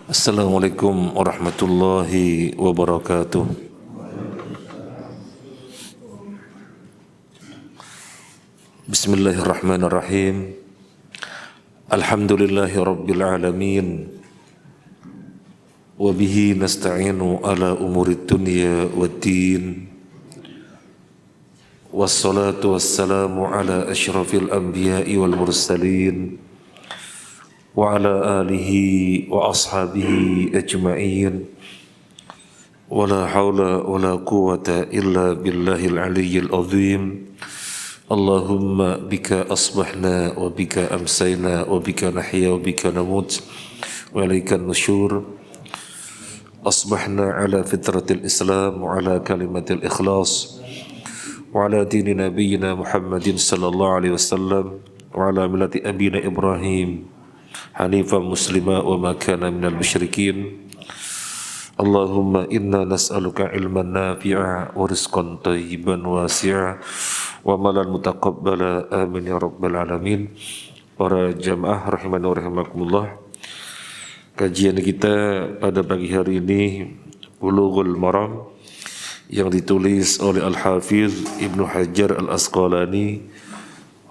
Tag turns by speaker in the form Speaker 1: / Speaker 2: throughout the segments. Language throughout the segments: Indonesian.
Speaker 1: Assalamualaikum warahmatullahi wabarakatuh. Bismillahirrahmanirrahim. Alhamdulillahi rabbil alamin. Wa bihi nasta'inu ala umurid dunya waddin. Wassalatu wassalamu ala asyrafil anbiya'i wal mursalin wa ala alihi wa ashabihi ajma'in wa la hawla wa la quwwata illa billahil aliyyil azim. Allahumma bika asbahna wa bika amsayna wa bika nahya wa bika namut wa ilaikan nusyur. Asbahna ala fitratil islam wa ala kalimatil ikhlas wa ala dini nabiyyina Muhammadin sallallahu alaihi wasallam wa ala millati abina Ibrahim hanifan muslima wa ma kana minal musyrikin. Allahumma inna nas'aluka ilman nafi'a wa rizqan thayyiban wasi'a wa malan mutaqabbala, amin ya rabbal alamin. Para jamaah rahimani wa rahimakumullah, kajian kita pada pagi hari ini Bulughul Maram yang ditulis oleh Al-Hafiz Ibnu Hajar Al-Asqalani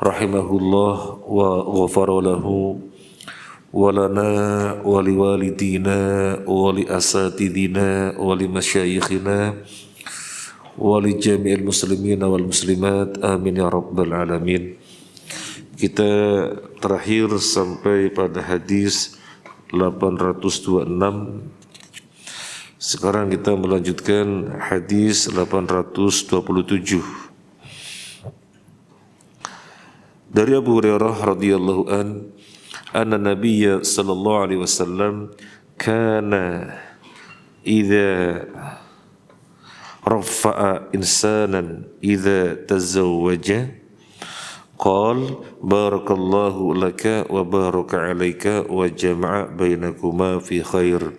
Speaker 1: rahimahullah wa ghafara lahu walana wali walidina wali asatidina wali masyayikhina wali jami'il muslimin wal muslimat, amin ya rabbal alamin. Kita terakhir sampai pada hadis 826. Sekarang kita melanjutkan hadis 827 dari Abu Hurairah radhiyallahu an anna Nabiyya sallallahu alaihi wasallam kana idza rafa'a insanan idza tazawwaja qala barakallahu laka wa baraka alaika wa jama'a bainakuma fi khair.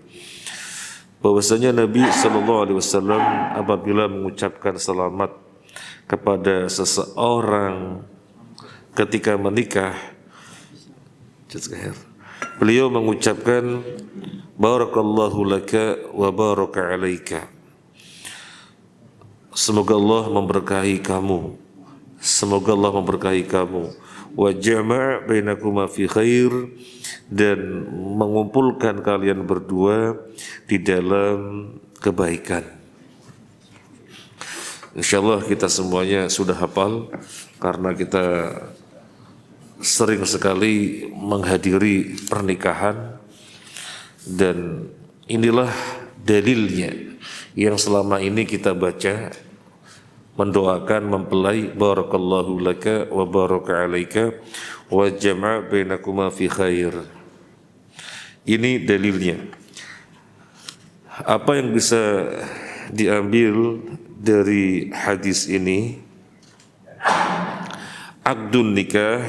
Speaker 1: Bahwasanya Nabi sallallahu alaihi wasallam apabila mengucapkan selamat kepada seseorang ketika menikah, beliau mengucapkan barakallahu laka wa baraka alaika. Semoga Allah memberkahi kamu. Semoga Allah memberkahi kamu. Wa jama' bainakuma fi khair, dan mengumpulkan kalian berdua di dalam kebaikan. Insyaallah kita semuanya sudah hafal karena kita sering sekali menghadiri pernikahan, dan inilah dalilnya yang selama ini kita baca, mendoakan mempelai barakallahu laka wa baraka alaika wa jama'a bainakuma fi khair. Ini dalilnya. Apa yang bisa diambil dari hadis ini? Aqdun nikah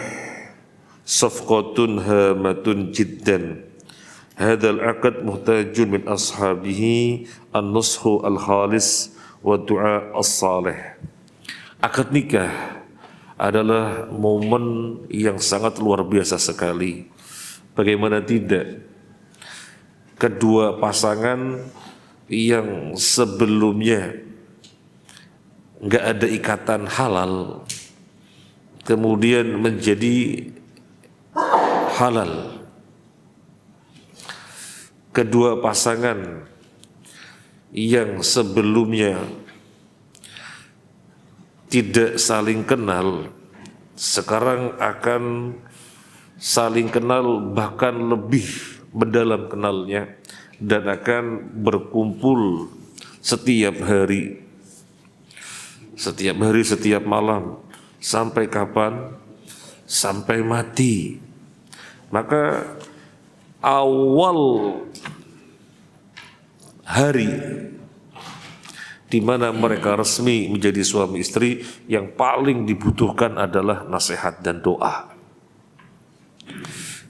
Speaker 1: safqatun hamatun jiddan. Hadzal aqd muhtajun min ashabihi an-nushu al-khalis wa du'a as-salih. Akad nikah adalah momen yang sangat luar biasa sekali. Bagaimana tidak? Kedua pasangan yang sebelumnya enggak ada ikatan halal kemudian menjadi halal. Kedua pasangan yang sebelumnya tidak saling kenal sekarang akan saling kenal, bahkan lebih mendalam kenalnya, dan akan berkumpul setiap hari, setiap malam. Sampai kapan? Sampai mati. Maka awal hari di mana mereka resmi menjadi suami istri, yang paling dibutuhkan adalah nasihat dan doa.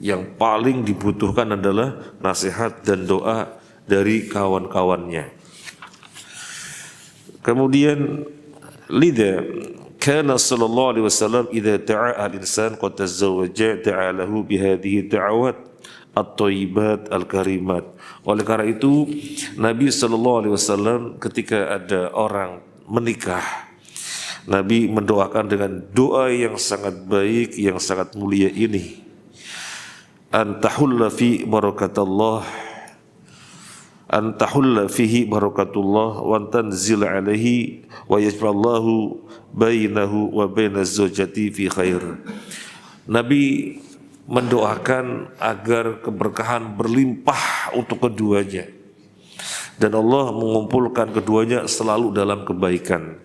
Speaker 1: Yang paling dibutuhkan adalah nasihat dan doa dari kawan-kawannya. Kemudian lidha kana sallallahu alaihi wasallam idza da'a al-insan qad tazawwaja da'a lahu bihadhihi da'awat at-thayyibat al-karimat. Oleh karena itu Nabi SAW ketika ada orang menikah, Nabi mendoakan dengan doa yang sangat baik, yang sangat mulia ini. Antahulla fi barakatallah, antahulla fihi barakatullah wa tanzil alaihi wa yaj'alallahu bainahu wa bainaz zawjati fi khair. Nabi mendoakan agar keberkahan berlimpah untuk keduanya dan Allah mengumpulkan keduanya selalu dalam kebaikan.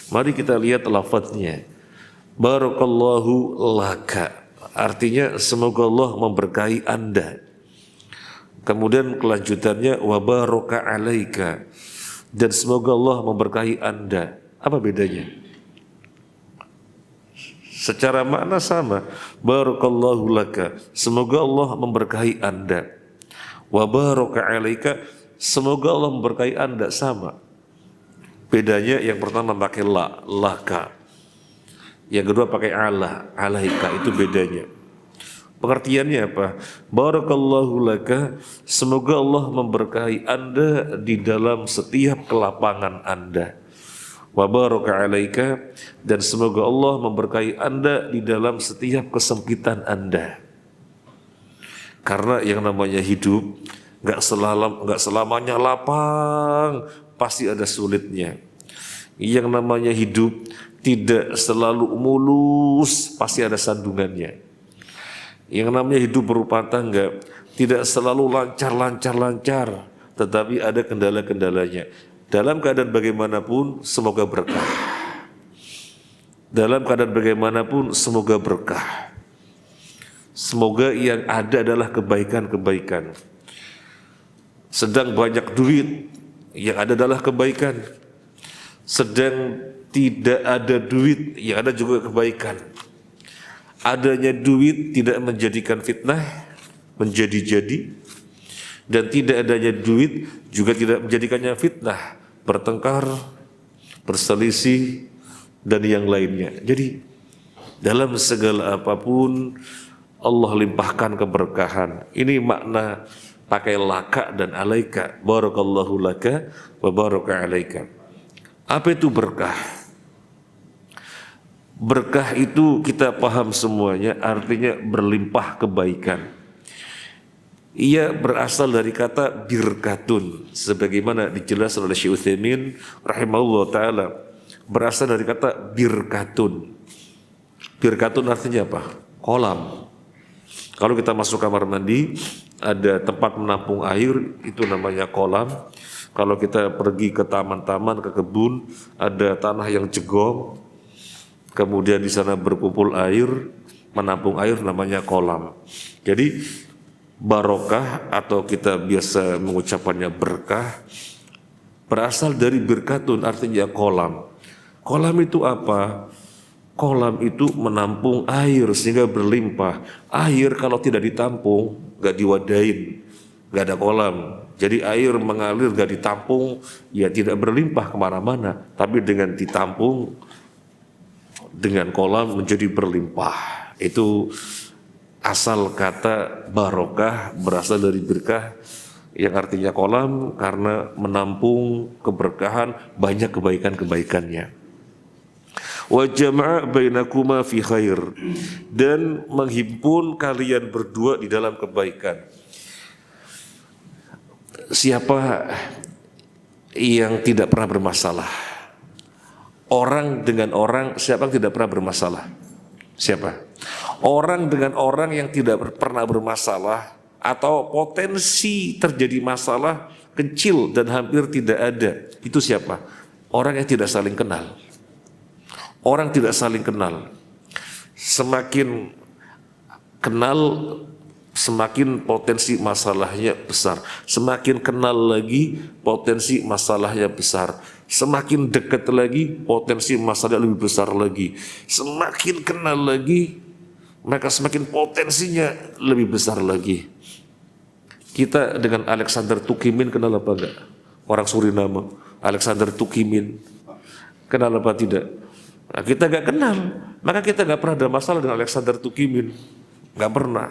Speaker 1: Mari kita lihat lafadznya. Barakallahu laka, artinya semoga Allah memberkahi Anda. Kemudian kelanjutannya wa baraka alaika, dan semoga Allah memberkahi Anda. Apa bedanya? Secara makna sama. Barakallahu laka, semoga Allah memberkahi Anda. Wa baraka alaika, semoga Allah memberkahi Anda, sama. Bedanya yang pertama pakai la, laka. Yang kedua pakai ala, alaika, itu bedanya. Pengertiannya apa? Barakallahu laka, semoga Allah memberkahi Anda di dalam setiap kelapangan Anda. Wa baraka alaika, dan semoga Allah memberkahi Anda di dalam setiap kesempitan Anda. Karena yang namanya hidup nggak selamanya lapang, pasti ada sulitnya. Yang namanya hidup tidak selalu mulus, pasti ada sandungannya. Yang namanya hidup berumah tangga tidak selalu lancar, tetapi ada kendala-kendalanya. Dalam keadaan bagaimanapun semoga berkah. Dalam keadaan bagaimanapun semoga berkah. Semoga yang ada adalah kebaikan-kebaikan. Sedang banyak duit, yang ada adalah kebaikan. Sedang tidak ada duit, yang ada juga kebaikan. Adanya duit tidak menjadikan fitnah, menjadi-jadi. Dan tidak adanya duit juga tidak menjadikannya fitnah, bertengkar, berselisih, dan yang lainnya. Jadi dalam segala apapun Allah limpahkan keberkahan. Ini makna pakai laka dan alaika. Barakallahu laka wa baraka alaika. Apa itu berkah? Berkah itu kita paham semuanya, artinya berlimpah kebaikan. Ia berasal dari kata birkatun, sebagaimana dijelaskan oleh Syekh Utsaimin rahimahullah taala. Berasal dari kata birkatun. Birkatun artinya apa? Kolam. Kalau kita masuk kamar mandi, ada tempat menampung air, itu namanya kolam. Kalau kita pergi ke taman-taman, ke kebun, ada tanah yang jegong, kemudian di sana berkumpul air, menampung air, namanya kolam. Jadi barokah atau kita biasa mengucapkannya berkah berasal dari birkatun, artinya kolam. Kolam itu apa? Kolam itu menampung air sehingga berlimpah. Air kalau tidak ditampung, gak diwadain, gak ada kolam. Jadi air mengalir gak ditampung, ya tidak berlimpah kemana-mana. Tapi dengan ditampung, dengan kolam menjadi berlimpah. Itu asal kata barokah, berasal dari berkah yang artinya kolam, karena menampung keberkahan, banyak kebaikan-kebaikannya. Wa jama'a bainakuma fi khair, dan menghimpun kalian berdua di dalam kebaikan. Siapa yang tidak pernah bermasalah? Orang dengan orang, siapa yang tidak pernah bermasalah? Siapa? Orang dengan orang yang tidak pernah bermasalah atau potensi terjadi masalah kecil dan hampir tidak ada. Itu siapa? Orang yang tidak saling kenal. Orang tidak saling kenal. Semakin kenal, semakin potensi masalahnya besar. Semakin kenal lagi, potensi masalahnya besar. Semakin dekat lagi, potensi masalahnya lebih besar lagi. Semakin kenal lagi, maka semakin potensinya lebih besar lagi. Kita dengan Alexander Tukimin kenal apa enggak? Orang Suriname, Alexander Tukimin. Kenal apa tidak? Nah, kita enggak kenal, maka kita enggak pernah ada masalah dengan Alexander Tukimin. Enggak pernah.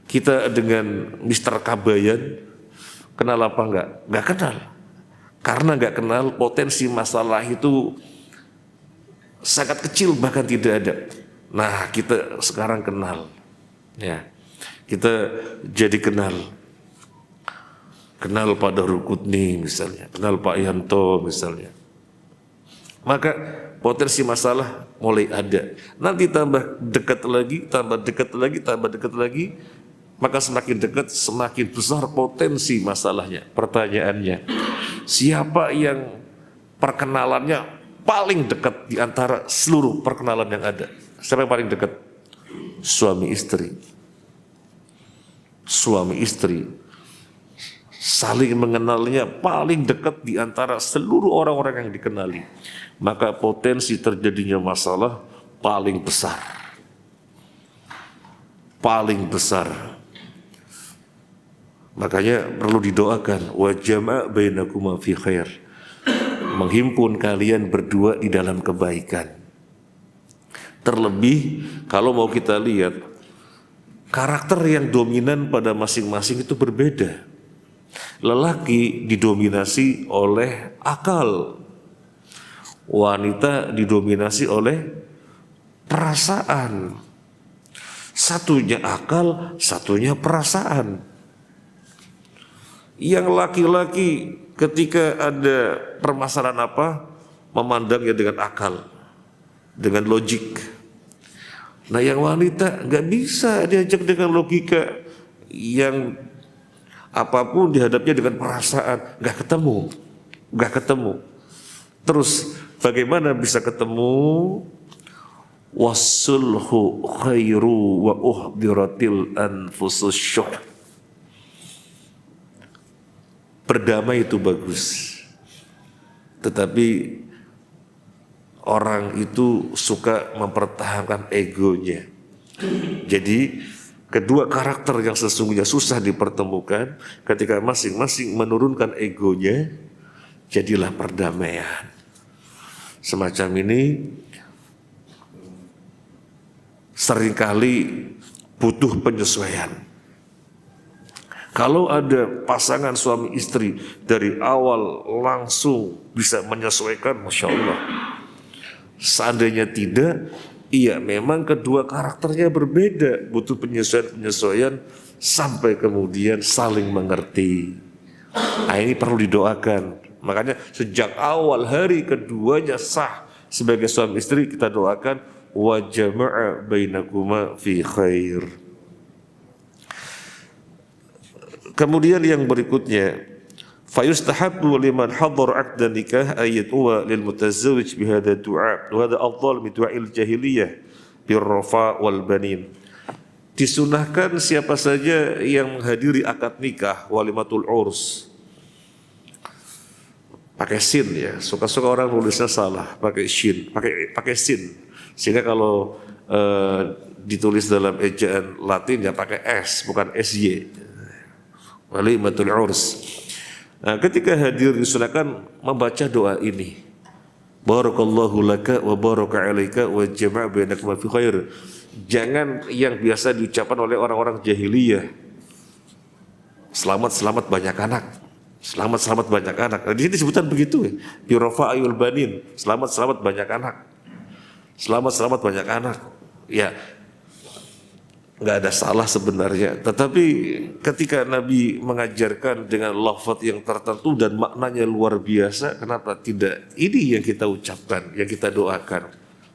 Speaker 1: Kita dengan Mr. Kabayan kenal apa enggak? Enggak kenal. Karena enggak kenal, potensi masalah itu sangat kecil, bahkan tidak ada. Nah, kita sekarang kenal. Ya. Kita jadi kenal. Kenal Pak Darukutni misalnya, kenal Pak Yanto misalnya. Maka potensi masalah mulai ada. Nanti tambah dekat lagi, tambah dekat lagi, tambah dekat lagi. Maka semakin dekat, semakin besar potensi masalahnya. Pertanyaannya, siapa yang perkenalannya paling dekat di antara seluruh perkenalan yang ada? Siapa yang paling dekat? Suami istri. Suami istri saling mengenalnya paling dekat di antara seluruh orang-orang yang dikenali. Maka potensi terjadinya masalah paling besar. Paling besar. Makanya perlu didoakan, wa jama' bainakuma fi khair. Menghimpun kalian berdua di dalam kebaikan. Terlebih kalau mau kita lihat karakter yang dominan pada masing-masing itu berbeda. Lelaki didominasi oleh akal. Wanita didominasi oleh perasaan. Satunya akal, satunya perasaan. Yang laki-laki ketika ada permasalahan apa, memandangnya dengan akal, dengan logik. Nah yang wanita nggak bisa diajak dengan logika, yang apapun dihadapnya dengan perasaan, nggak ketemu. Terus bagaimana bisa ketemu? Wasulhu khairu wa uhdiratil anfusus syuh. Berdamai itu bagus, tetapi orang itu suka mempertahankan egonya. Jadi kedua karakter yang sesungguhnya susah dipertemukan, ketika masing-masing menurunkan egonya, jadilah perdamaian. Semacam ini seringkali butuh penyesuaian. Kalau ada pasangan suami istri dari awal langsung bisa menyesuaikan, Masya Allah. Seandainya tidak, iya memang kedua karakternya berbeda, butuh penyesuaian sampai kemudian saling mengerti. Nah ini perlu didoakan. Makanya sejak awal hari keduanya sah sebagai suami istri, kita doakan wa jama'a bainakuma fi khair. Kemudian yang berikutnya, fayustahabbu liman hadhar 'aqdan nikah ayat wa lil mutazawwij bi hadha du'a wa hadha afdal min du'ail jahiliyah bir rafa wal banin. Disunahkan siapa saja yang menghadiri akad nikah, walimatul urs. Pakai sin ya, suka-suka orang nulisnya salah, pakai shin, pakai sin. Sehingga kalau ditulis dalam ejaan Latin ya pakai S, bukan SY. Walimatul urs. Nah, ketika hadir disunahkan membaca doa ini. Barakallahu laka wa baraka alaika wa jama'a bainakuma fi khair. Jangan yang biasa diucapkan oleh orang-orang jahiliyah. Selamat banyak anak. Selamat banyak anak. Nah, di sini disebutkan begitu ya. Bi rafa'il banin. Selamat banyak anak. Selamat banyak anak. Ya. Nggak ada salah sebenarnya, tetapi ketika Nabi mengajarkan dengan lafaz yang tertentu dan maknanya luar biasa, kenapa tidak ini yang kita ucapkan, yang kita doakan?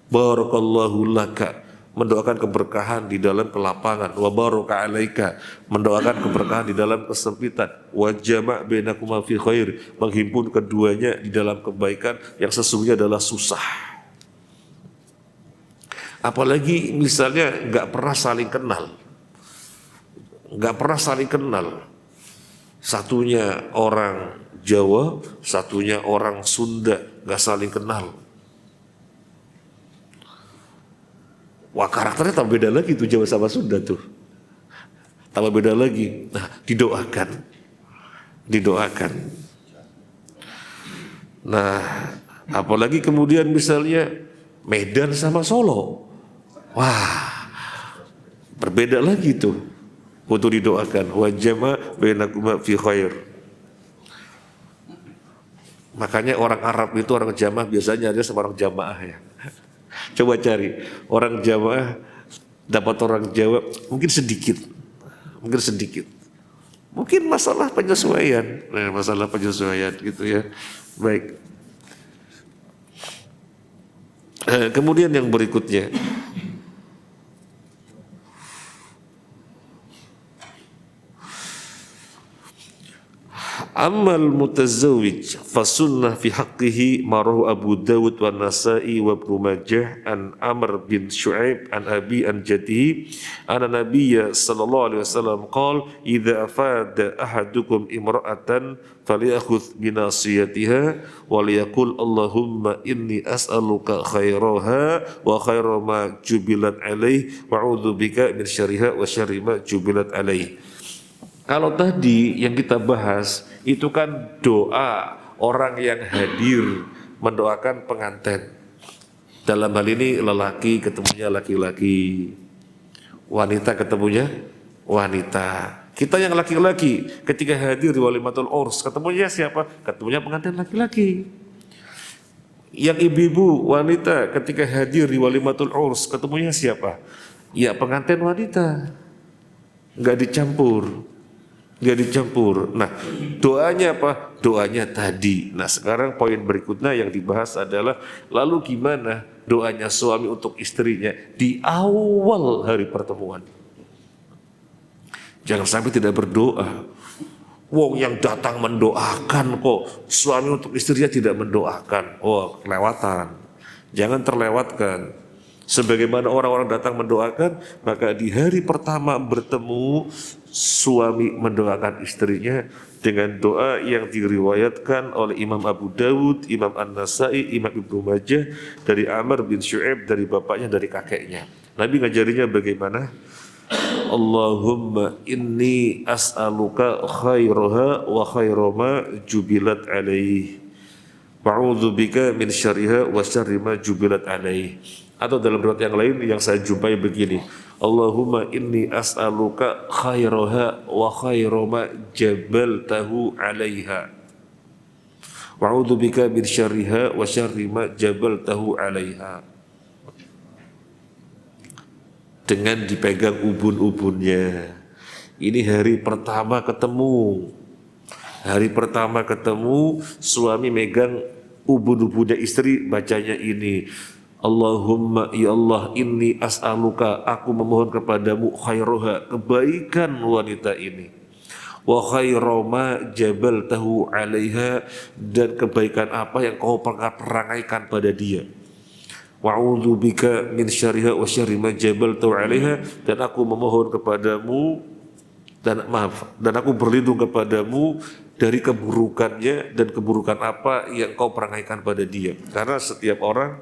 Speaker 1: Barakallahu laka, mendoakan keberkahan di dalam kelapangan, wa baraka alaika, mendoakan keberkahan di dalam kesempitan, wa jama' bainakuma fi khair, menghimpun keduanya di dalam kebaikan yang sesungguhnya adalah susah. Apalagi misalnya nggak pernah saling kenal, satunya orang Jawa, satunya orang Sunda, nggak saling kenal. Wah karakternya tambah beda lagi tuh Jawa sama Sunda tuh, tambah beda lagi. Nah didoakan. Nah apalagi kemudian misalnya Medan sama Solo. Wah, berbeda lagi tuh. untuk didoakan. Wa jama' bainakuma fi khair. Makanya orang Arab itu orang jamaah biasanya ada sama orang jamaah ya. Coba cari orang jamaah dapat orang Jawa mungkin sedikit. Mungkin masalah penyesuaian. Masalah penyesuaian gitu ya. Baik. Kemudian yang berikutnya, amal mutazawwij fasunnah fi haqqihi marahu Abu Dawud wa Nasa'i wa Ibnu Majah an Amr bin Syu'aib an Abi an Jaddihi anna Nabiyya sallallahu alaihi wasallam qala idza afada ahadukum imra'atan falyakhudh bi nasiyatiha wa liyaqul Allahumma inni as'aluka khairaha wa khaira ma jubilat alaih wa a'udzu bika min syarriha wa syarri ma jubilat alaih. Kalau tadi yang kita bahas itu kan doa orang yang hadir mendoakan pengantin. Dalam hal ini lelaki ketemunya laki-laki, wanita ketemunya wanita. Kita yang laki-laki ketika hadir di walimatul urs ketemunya siapa? Ketemunya pengantin laki-laki. Yang ibu-ibu wanita ketika hadir di walimatul urs ketemunya siapa? Ya pengantin wanita. Nggak dicampur. Nah, doanya apa? Doanya tadi. Nah, sekarang poin berikutnya yang dibahas adalah lalu gimana doanya suami untuk istrinya di awal hari pertemuan. Jangan sampai tidak berdoa. Wong yang datang mendoakan kok, suami untuk istrinya tidak mendoakan. Oh, kelewatan. Jangan terlewatkan. Sebagaimana orang-orang datang mendoakan, maka di hari pertama bertemu, suami mendoakan istrinya dengan doa yang diriwayatkan oleh Imam Abu Dawud, Imam An-Nasa'i, Imam Ibnu Majah dari Amr bin Syu'aib dari bapaknya, dari kakeknya. Nabi ngajarinya bagaimana? Allahumma inni as'aluka khairaha wa khairama jubilat alaih wa'udzu bika min syarriha wa syarri ma jubilat alaih. Atau dalam riwayat yang lain yang saya jumpai begini, Allahumma inni as'aluka khairaha wa khairama jabaltahu alaiha wa'udzu bika min syarriha wa syarri ma jabaltahu alaiha. Dengan dipegang ubun-ubunnya. Ini hari pertama ketemu. Hari pertama ketemu, suami megang ubun-ubunnya istri, bacanya ini. Allahumma ya Allah inni as'aluka, aku memohon kepadamu khairoha, kebaikan wanita ini, wa khairoma jabaltahu alaiha, dan kebaikan apa yang kau perangaikan pada dia, wa'udzu bika min syarriha wa syarri ma jabaltahu alaiha, dan aku memohon kepadamu dan aku berlindung kepadamu dari keburukannya dan keburukan apa yang kau perangaikan pada dia. Karena setiap orang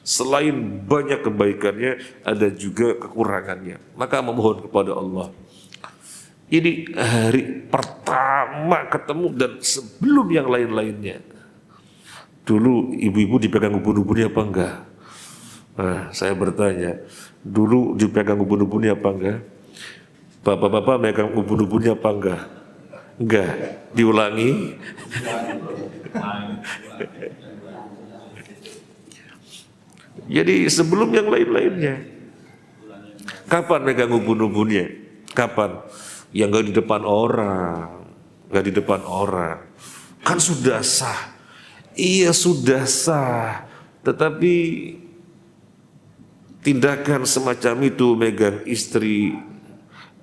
Speaker 1: selain banyak kebaikannya ada juga kekurangannya. Maka memohon kepada Allah. Ini hari pertama ketemu dan sebelum yang lain-lainnya. Dulu ibu-ibu dipegang ubun-ubunnya apa enggak? Nah, saya bertanya, dulu dipegang ubun-ubunnya apa enggak? Bapak-bapak megang ubun-ubunnya apa enggak? Enggak. Diulangi. Jadi sebelum yang lain-lainnya. Kapan megang ubun-ubunnya? Kapan? Yang enggak di depan orang. Enggak di depan orang. Kan sudah sah. Iya sudah sah. Tetapi tindakan semacam itu megang istri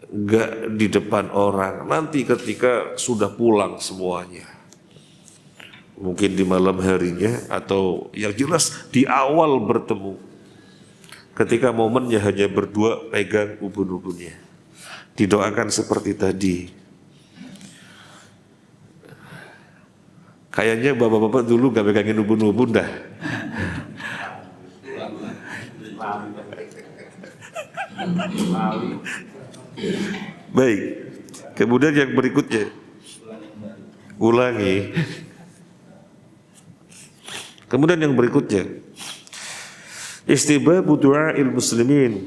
Speaker 1: enggak di depan orang, nanti ketika sudah pulang semuanya, mungkin di malam harinya atau yang jelas di awal bertemu, ketika momennya hanya berdua, pegang ubun-ubunnya, didoakan seperti tadi. Kayaknya bapak-bapak dulu gak pegangin ubun-ubun dah. Baik, kemudian yang berikutnya, ulangi. Kemudian yang berikutnya, istihbabu du'a'il muslimin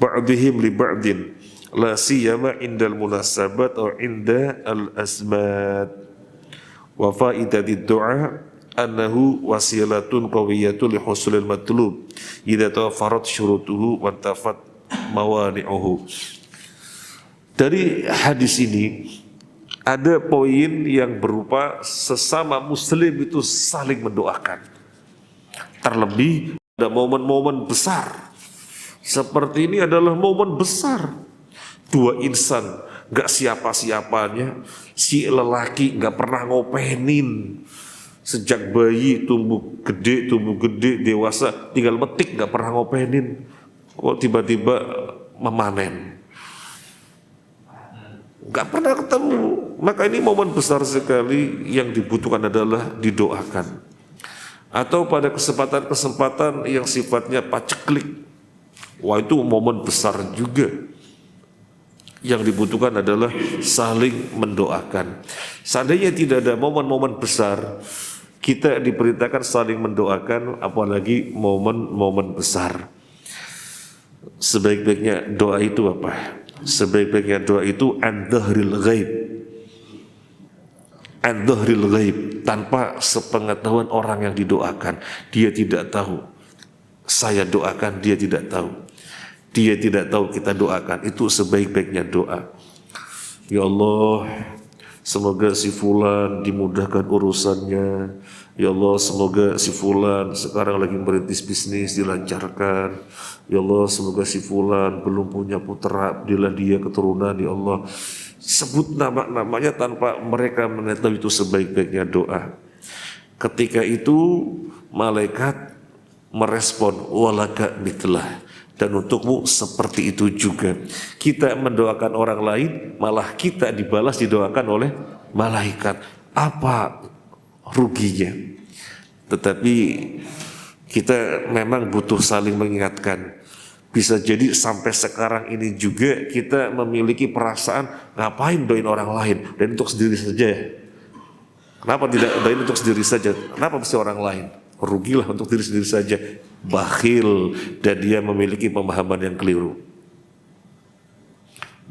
Speaker 1: ba'dihim li ba'din la siyama indal munasabat atau inda al-azmat. Wa faidatid du'a annahu wasilatun qawiyatun li husulil matlub idza tawaffarat syurutuhu wa tafat mawani'uhu. Dari hadis ini ada poin yang berupa sesama muslim itu saling mendoakan. Terlebih pada momen-momen besar seperti ini adalah momen besar. Dua insan gak siapa-siapanya, si lelaki gak pernah ngopenin sejak bayi tumbuh gede, dewasa, tinggal metik gak pernah ngopenin, kok tiba-tiba memanen, gak pernah ketemu. Maka ini momen besar sekali, yang dibutuhkan adalah didoakan. Atau pada kesempatan-kesempatan yang sifatnya paceklik, wah itu momen besar juga. Yang dibutuhkan adalah saling mendoakan. Seandainya tidak ada momen-momen besar, kita diperintahkan saling mendoakan, apalagi momen-momen besar. Sebaik-baiknya doa itu apa? Sebaik-baiknya doa itu an dhahril ghaib. An dhahril ghaib, tanpa sepengetahuan orang yang didoakan. Dia tidak tahu. Saya doakan, dia tidak tahu. Dia tidak tahu, kita doakan. Itu sebaik-baiknya doa. Ya Allah, semoga si fulan dimudahkan urusannya. Ya Allah, semoga si fulan sekarang lagi merintis bisnis dilancarkan. Ya Allah, semoga si fulan belum punya putra, berilah dia keturunan. Ya Allah, sebut nama-namanya tanpa mereka mengetahui, itu sebaik-baiknya doa. Ketika itu malaikat merespon walaka mitlah, dan untukmu seperti itu juga. Kita mendoakan orang lain, malah kita dibalas didoakan oleh malaikat. Apa ruginya? Tetapi kita memang butuh saling mengingatkan. Bisa jadi sampai sekarang ini juga kita memiliki perasaan ngapain doain orang lain, dan untuk sendiri saja. Kenapa tidak doain untuk sendiri saja? Kenapa mesti orang lain? Rugilah untuk diri sendiri saja. Bakhil, dan dia memiliki pemahaman yang keliru.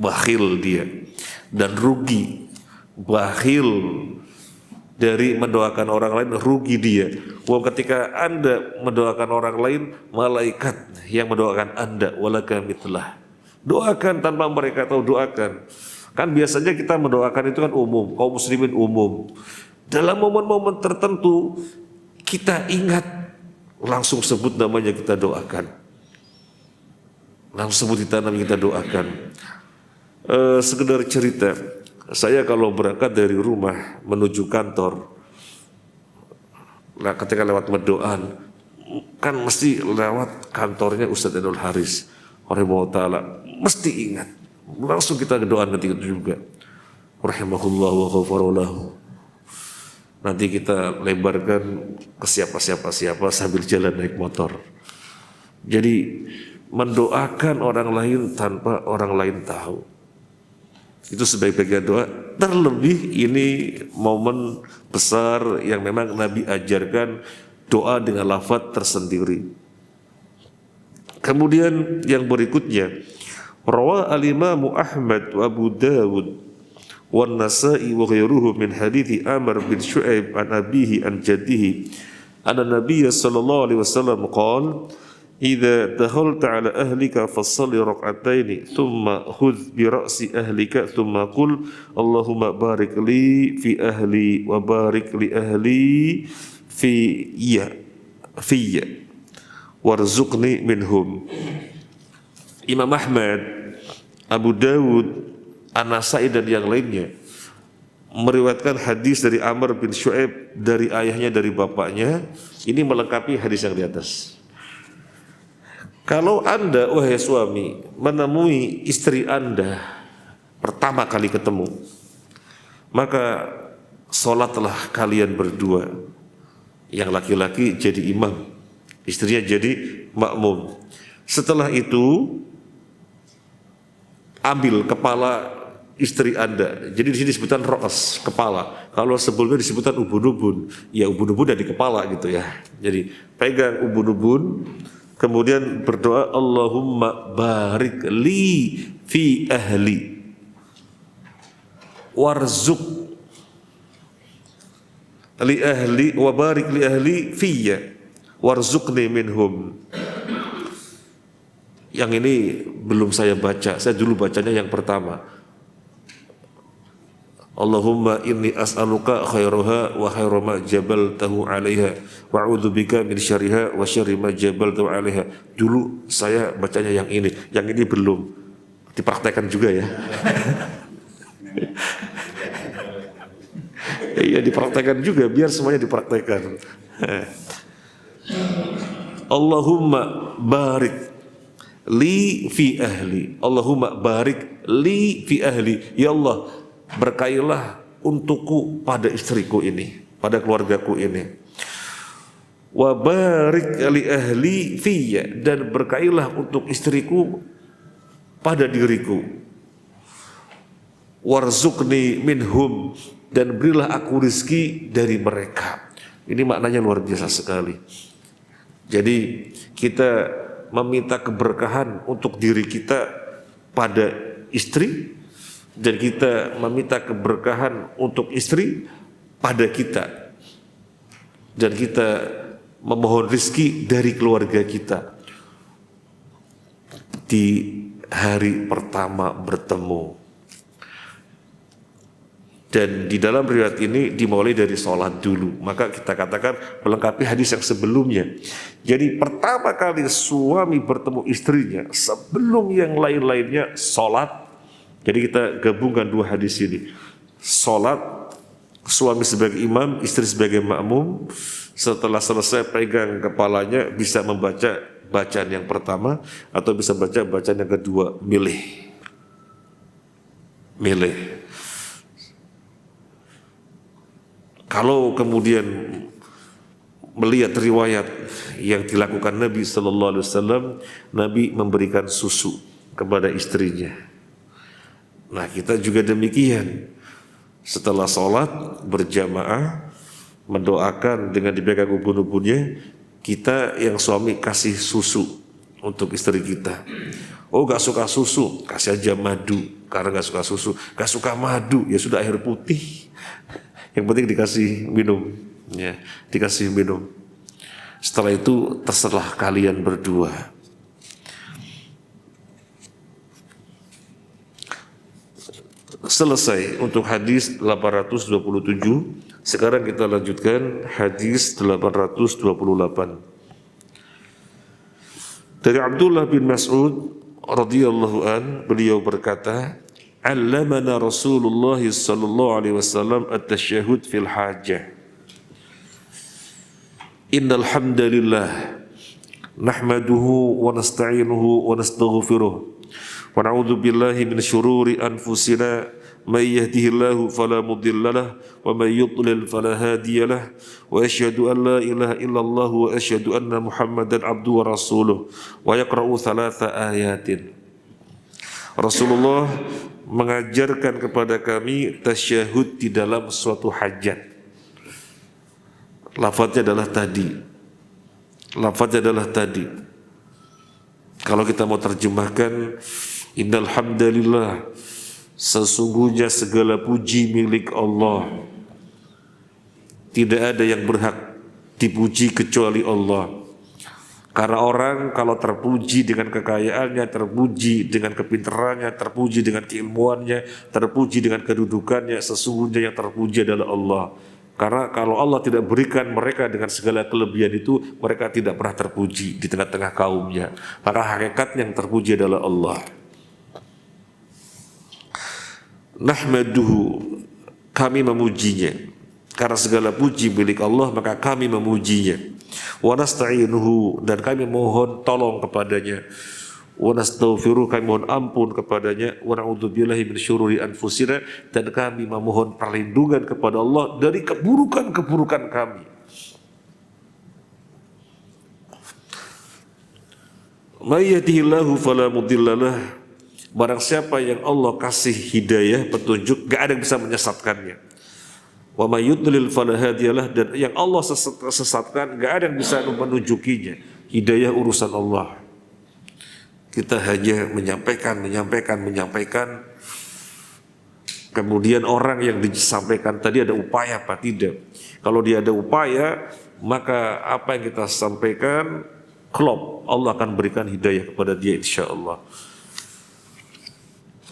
Speaker 1: Bakhil dia dan rugi. Bakhil dari mendoakan orang lain, rugi dia. Wah, ketika Anda mendoakan orang lain, malaikat yang mendoakan Anda, walaka mitlah. Doakan tanpa mereka tahu, doakan. Kan biasanya kita mendoakan itu kan umum, kaum muslimin umum. Dalam momen-momen tertentu kita ingat, langsung sebut namanya, kita doakan. Langsung sebut namanya, kita doakan. Sekedar cerita, saya kalau berangkat dari rumah menuju kantor, nah ketika lewat Medoan, kan mesti lewat kantornya Ustadz Endul Haris rahimahullah ta'ala, mesti ingat. Langsung kita doakan ketika itu juga, rahimahullah wa ghafarallahu. Nanti kita lebarkan ke siapa sambil jalan naik motor. Jadi mendoakan orang lain tanpa orang lain tahu, itu sebaik-baiknya doa. Terlebih ini momen besar yang memang Nabi ajarkan doa dengan lafaz tersendiri. Kemudian yang berikutnya, rawa al-Imam Ahmad wa Abu Dawud wan Nasa'i wa ghairuhu min hadithi Amr bin Shu'aib an abihi an jaddihi anna Nabiyya sallallahu alaihi wasallam qala idza dakhalta ala ahlika fasalli rak'ataini thumma khudh bi ra'si ahlika thumma qul Allahumma barik li fi ahli wa barik li ahli fiyya warzuqni minhum. Imam Ahmad, Abu Dawud, An-Nasai dan yang lainnya meriwayatkan hadis dari Amr bin Shu'aib dari ayahnya, dari bapaknya. Ini melengkapi hadis yang di atas. Kalau Anda, wahai suami, menemui istri Anda pertama kali ketemu, maka sholatlah kalian berdua. Yang laki-laki jadi imam, istrinya jadi makmum. Setelah itu ambil kepala istri Anda. Jadi di sini disebutkan ra's, kepala. Kalau sebelumnya disebutkan ubun-ubun, ya ubun-ubun dari kepala gitu ya. Jadi pegang ubun-ubun, Kemudian berdoa, Allahumma barik li fi ahli warzuq li ahli wa barik li ahli fiyya warzuqni minhum. Yang ini belum saya baca, saya dulu bacanya yang pertama. Allahumma inni as'aluka khairaha wa khairu ma jabaltahu 'alaiha wa a'udzubika min syarriha wa syarri ma jabaltahu 'alaiha. Dulu saya bacanya yang ini belum dipraktekkan juga ya. Iya, dipraktekkan juga, biar semuanya dipraktekkan. Allahumma barik li fi ahli. Allahumma barik li fi ahli. Ya Allah, berkailah untukku pada istriku ini, pada keluargaku ini. Wa barik li ahli fiyya, dan berkailah untuk istriku pada diriku. Warzuqni minhum, dan berilah aku rizki dari mereka. Ini maknanya luar biasa sekali. Jadi kita meminta keberkahan untuk diri kita pada istri, dan kita meminta keberkahan untuk istri pada kita, dan kita memohon rizki dari keluarga kita di hari pertama bertemu. Dan di dalam riwayat ini dimulai dari sholat dulu. Maka kita katakan melengkapi hadis yang sebelumnya. Jadi pertama kali suami bertemu istrinya sebelum yang lain-lainnya sholat. Jadi kita gabungkan dua hadis ini. Sholat, suami sebagai imam, istri sebagai makmum. Setelah selesai pegang kepalanya, bisa membaca bacaan yang pertama atau bisa baca bacaan yang kedua. Milih. Kalau kemudian melihat riwayat yang dilakukan Nabi Sallallahu Alaihi Wasallam, Nabi memberikan susu kepada istrinya. Nah, kita juga demikian. Setelah sholat berjamaah, mendoakan dengan dipegang ubun-ubunnya, kita yang suami kasih susu untuk istri kita. Oh, gak suka susu, kasih aja madu. Karena gak suka susu, gak suka madu, ya sudah air putih. Yang penting dikasih minum, ya, dikasih minum. Setelah itu terserah kalian berdua. Selesai untuk hadis 827. Sekarang kita lanjutkan hadis 828. Dari Abdullah bin Mas'ud radhiyallahu an, beliau berkata, "Allamana Rasulullah sallallahu alaihi wasallam at-tasyahhud fil hajah. Innal hamdalillah nahmaduhu wa nasta'inuhu wa nastaghfiruh wa na'udzu billahi min syururi anfusina may yahdihillahu fala mudilla lahu wa may yudlil fala hadiya lahu wa asyhadu an la ilaha illallah wa asyhadu anna Muhammadan abduhu wa rasuluh wa yaqra'u thalatha ayatin." Rasulullah mengajarkan kepada kami tasyahud di dalam suatu hajat. Lafadznya adalah tadi. Kalau kita mau terjemahkan, innal hamdalillah, sesungguhnya segala puji milik Allah. Tidak ada yang berhak dipuji kecuali Allah. Karena orang kalau terpuji dengan kekayaannya, terpuji dengan kepintarannya, terpuji dengan keilmuannya, terpuji dengan kedudukannya, sesungguhnya yang terpuji adalah Allah. Karena kalau Allah tidak berikan mereka dengan segala kelebihan itu, mereka tidak pernah terpuji di tengah-tengah kaumnya. Maka hakikatnya yang terpuji adalah Allah. Nahmaduhu, kami memujinya. Karena segala puji milik Allah, maka kami memujinya. Wa nasta'inuhu, dan kami mohon tolong kepadanya. Wa nastaghfiruh, kami mohon ampun kepadanya. Wa na'udzubillahi min syururi anfusina, dan kami memohon perlindungan kepada Allah dari keburukan-keburukan kami. May yahdihillahu fala mudhillalah, barang siapa yang Allah kasih hidayah, petunjuk, gak ada yang bisa menyesatkannya. Wa may yudlil fala hadiyalah, dan yang Allah sesatkan gak ada yang bisa menunjukinya. Hidayah urusan Allah. Kita hanya menyampaikan. Kemudian orang yang disampaikan tadi ada upaya apa? Tidak. Kalau dia ada upaya, maka apa yang kita sampaikan klop, Allah akan berikan hidayah kepada dia insya Allah.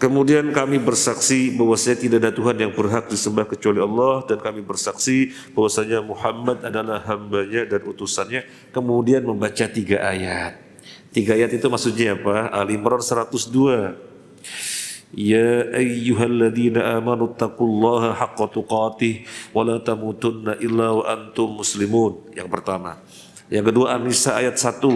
Speaker 1: Kemudian kami bersaksi bahwasanya tidak ada Tuhan yang berhak disembah kecuali Allah, dan kami bersaksi bahwasanya Muhammad adalah hambanya dan utusannya. Kemudian membaca 3 ayat. 3 ayat itu maksudnya apa? Al-Imran 102. Ya ayyuhalladzina amanu taqullaha haqqa tuqatih wa la tamutunna illa wa antum muslimun. Yang pertama. Yang kedua An-Nisa ayat 1.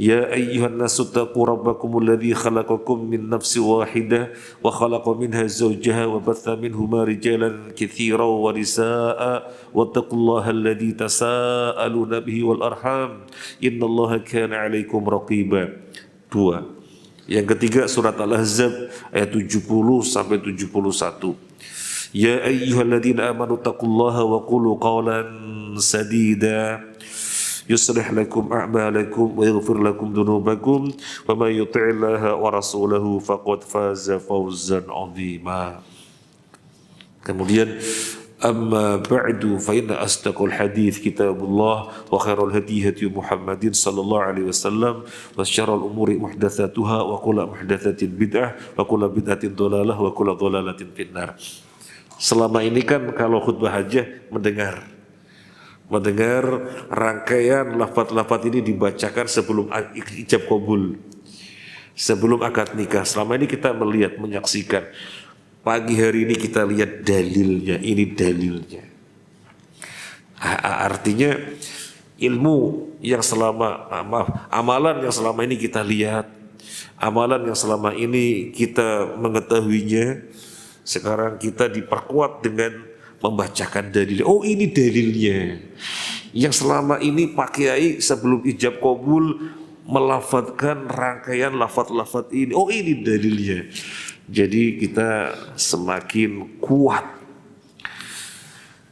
Speaker 1: Ya ayyuhan nasu taqu rabbakumul ladzi khalaqakum min nafsin wahidah wa khalaqa minha zawjaha wa batha minhuma rijalan katsiran wa nisaa'a wattaqullaha alladzi tasaaluna bihi wal arham innallaha kana 'alaikum raqiba. 2. Yang ketiga surat Al-Ahzab ayat 70 sampai 71. Ya ayyuhalladzina amanu taqullaha wa qulu qawlan sadida yuslih lakum a'malakum wa yaghfir lakum dhunubakum wa may yuti'illaha wa rasulahu faqad faza fawzan 'azima. Kemudian amma ba'du fa inna asdaqal hadits kitabullah wa khairal hadi hadi Muhammadin sallallahu alaihi wasallam wa syarrul umuri muhdatsatuha wa kullu muhdatsatin bid'ah wa kullu bid'atin dhalalah wa kullu dhalalatin finnar. Selama ini kan kalau khutbah hajah mendengar rangkaian lafaz-lafaz ini dibacakan sebelum ijab kabul, sebelum akad nikah. Selama ini kita melihat, menyaksikan. Pagi hari ini kita lihat dalilnya, ini dalilnya. Artinya ilmu yang amalan yang selama ini kita lihat, amalan yang selama ini kita mengetahuinya, sekarang kita diperkuat dengan membacakan dalil. Oh, ini dalilnya. Yang selama ini Pak Kiai sebelum ijab kabul melafadzkan rangkaian lafaz-lafaz ini. Oh, ini dalilnya. Jadi kita semakin kuat.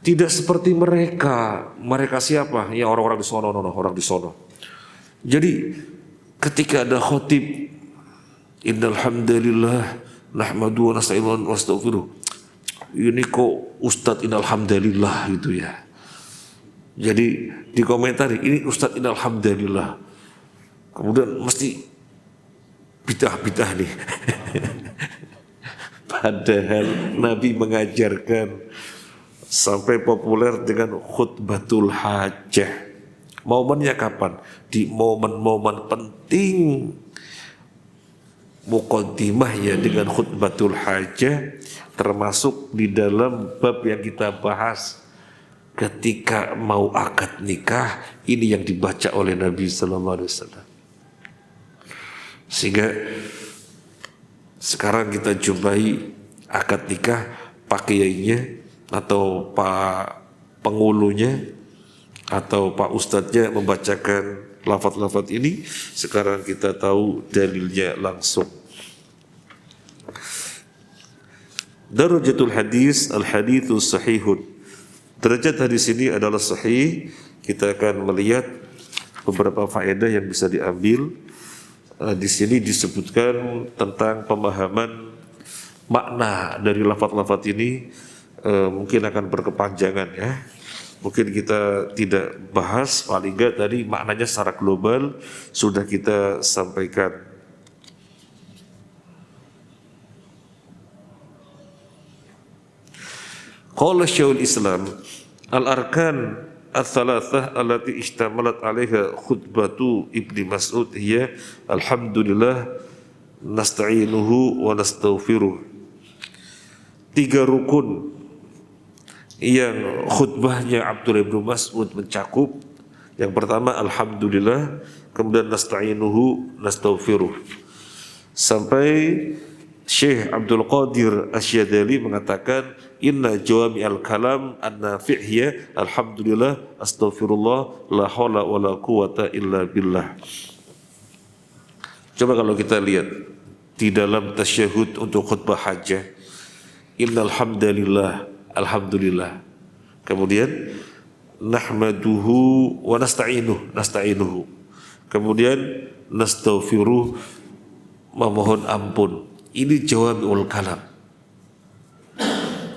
Speaker 1: Tidak seperti mereka. Mereka siapa? Ya orang-orang di sono, orang di sono. Jadi ketika ada khotib, innal hamdalillah nahmadu wa nasta'inu wa nastaghfiruh. Ini kok Ustadz innalhamdalillah gitu ya. Jadi di komentar ini Ustadz innalhamdalillah. Kemudian mesti bidah-bidah nih. Padahal Nabi mengajarkan sampai populer dengan khutbatul hajah. Momennya kapan? Di momen-momen penting. Muqaddimah ya dengan khutbatul hajah, termasuk di dalam bab yang kita bahas ketika mau akad nikah, ini yang dibaca oleh Nabi sallallahu alaihi wasallam. Sehingga sekarang kita jumpai akad nikah, pak kiainya atau pak pengulunya atau pak ustadznya membacakan lafaz-lafaz ini. Sekarang kita tahu dalilnya langsung. Darajatul hadis, al-haditsus sahihun. Derajat hadis ini adalah sahih. Kita akan melihat beberapa faedah yang bisa diambil. Di sini disebutkan tentang pemahaman makna dari lafaz-lafaz ini. Mungkin akan berkepanjangan ya. Mungkin kita tidak bahas, paling enggak tadi maknanya secara global sudah kita sampaikan. Qala Syekhul Islam al-arkan ats-tsalatsah allati ishtamalat 'alaiha khutbatu Ibnu Mas'ud hiya alhamdulillah nasta'inuhu wa nastaghfiruh. 3 rukun yang khutbahnya Abdullah bin Mas'ud mencakup. Yang pertama alhamdulillah, kemudian nasta'inuhu, nastaghfiruh. Sampai Syekh Abdul Qadir Asy-Syadzali mengatakan inna jawami al-kalam an-nafi'iyya alhamdulillah astaghfirullah la haula wala quwata illa billah. Coba kalau kita lihat di dalam tasyahud untuk khutbah hajah, innal hamdalillah, alhamdulillah. Kemudian nahmaduhu wa nasta'inuhu. Kemudian nastaghfiruh, memohon ampun. Ini jawami'ul kalam.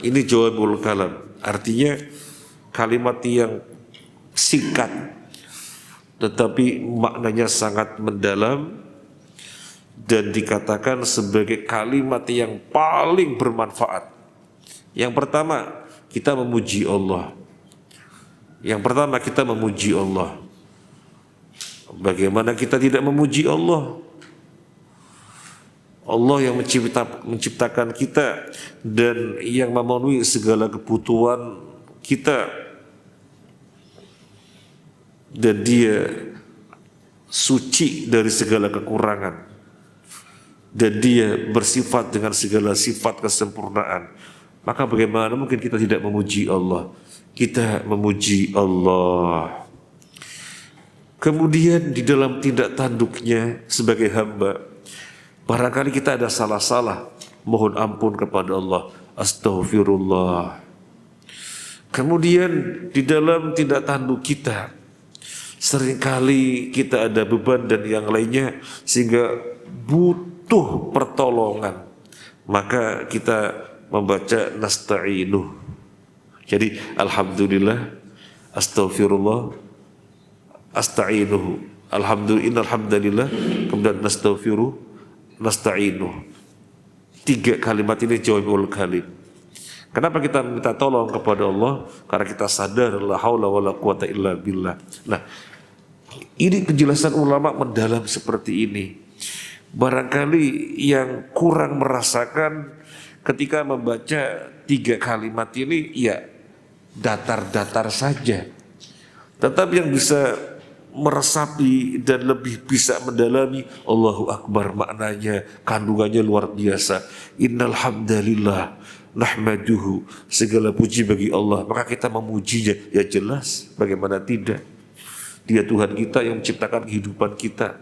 Speaker 1: Ini jawami'ul kalam. Artinya kalimat yang singkat tetapi maknanya sangat mendalam dan dikatakan sebagai kalimat yang paling bermanfaat. Yang pertama, kita memuji Allah. Yang pertama, kita memuji Allah. Bagaimana kita tidak memuji Allah? Allah yang menciptakan kita dan yang memenuhi segala kebutuhan kita, dan Dia suci dari segala kekurangan, dan Dia bersifat dengan segala sifat kesempurnaan. Maka bagaimana mungkin kita tidak memuji Allah? Kita memuji Allah. Kemudian di dalam tindak tanduknya sebagai hamba, barangkali kita ada salah-salah, mohon ampun kepada Allah, astaghfirullah. Kemudian di dalam tindak tanduk kita, seringkali kita ada beban dan yang lainnya sehingga butuh pertolongan, maka kita membaca nasta'inuh. Jadi alhamdulillah, astaghfirullah, asta'inuh, alhamdulillah, kemudian nastaghfiruh, nasta'inuh. 3 kalimat ini jawami'ul kalim. Kenapa kita minta tolong kepada Allah? Karena kita sadar la haula wala quwata illa billah. Nah, ini penjelasan ulama mendalam seperti ini. Barangkali yang kurang merasakan ketika membaca 3 kalimat ini, ya datar-datar saja. Tetapi yang bisa meresapi dan lebih bisa mendalami, Allahu Akbar, maknanya, kandungannya luar biasa. Innal hamdalillah nahmaduhu, segala puji bagi Allah, maka kita memujinya. Ya jelas, bagaimana tidak? Dia Tuhan kita yang menciptakan kehidupan kita,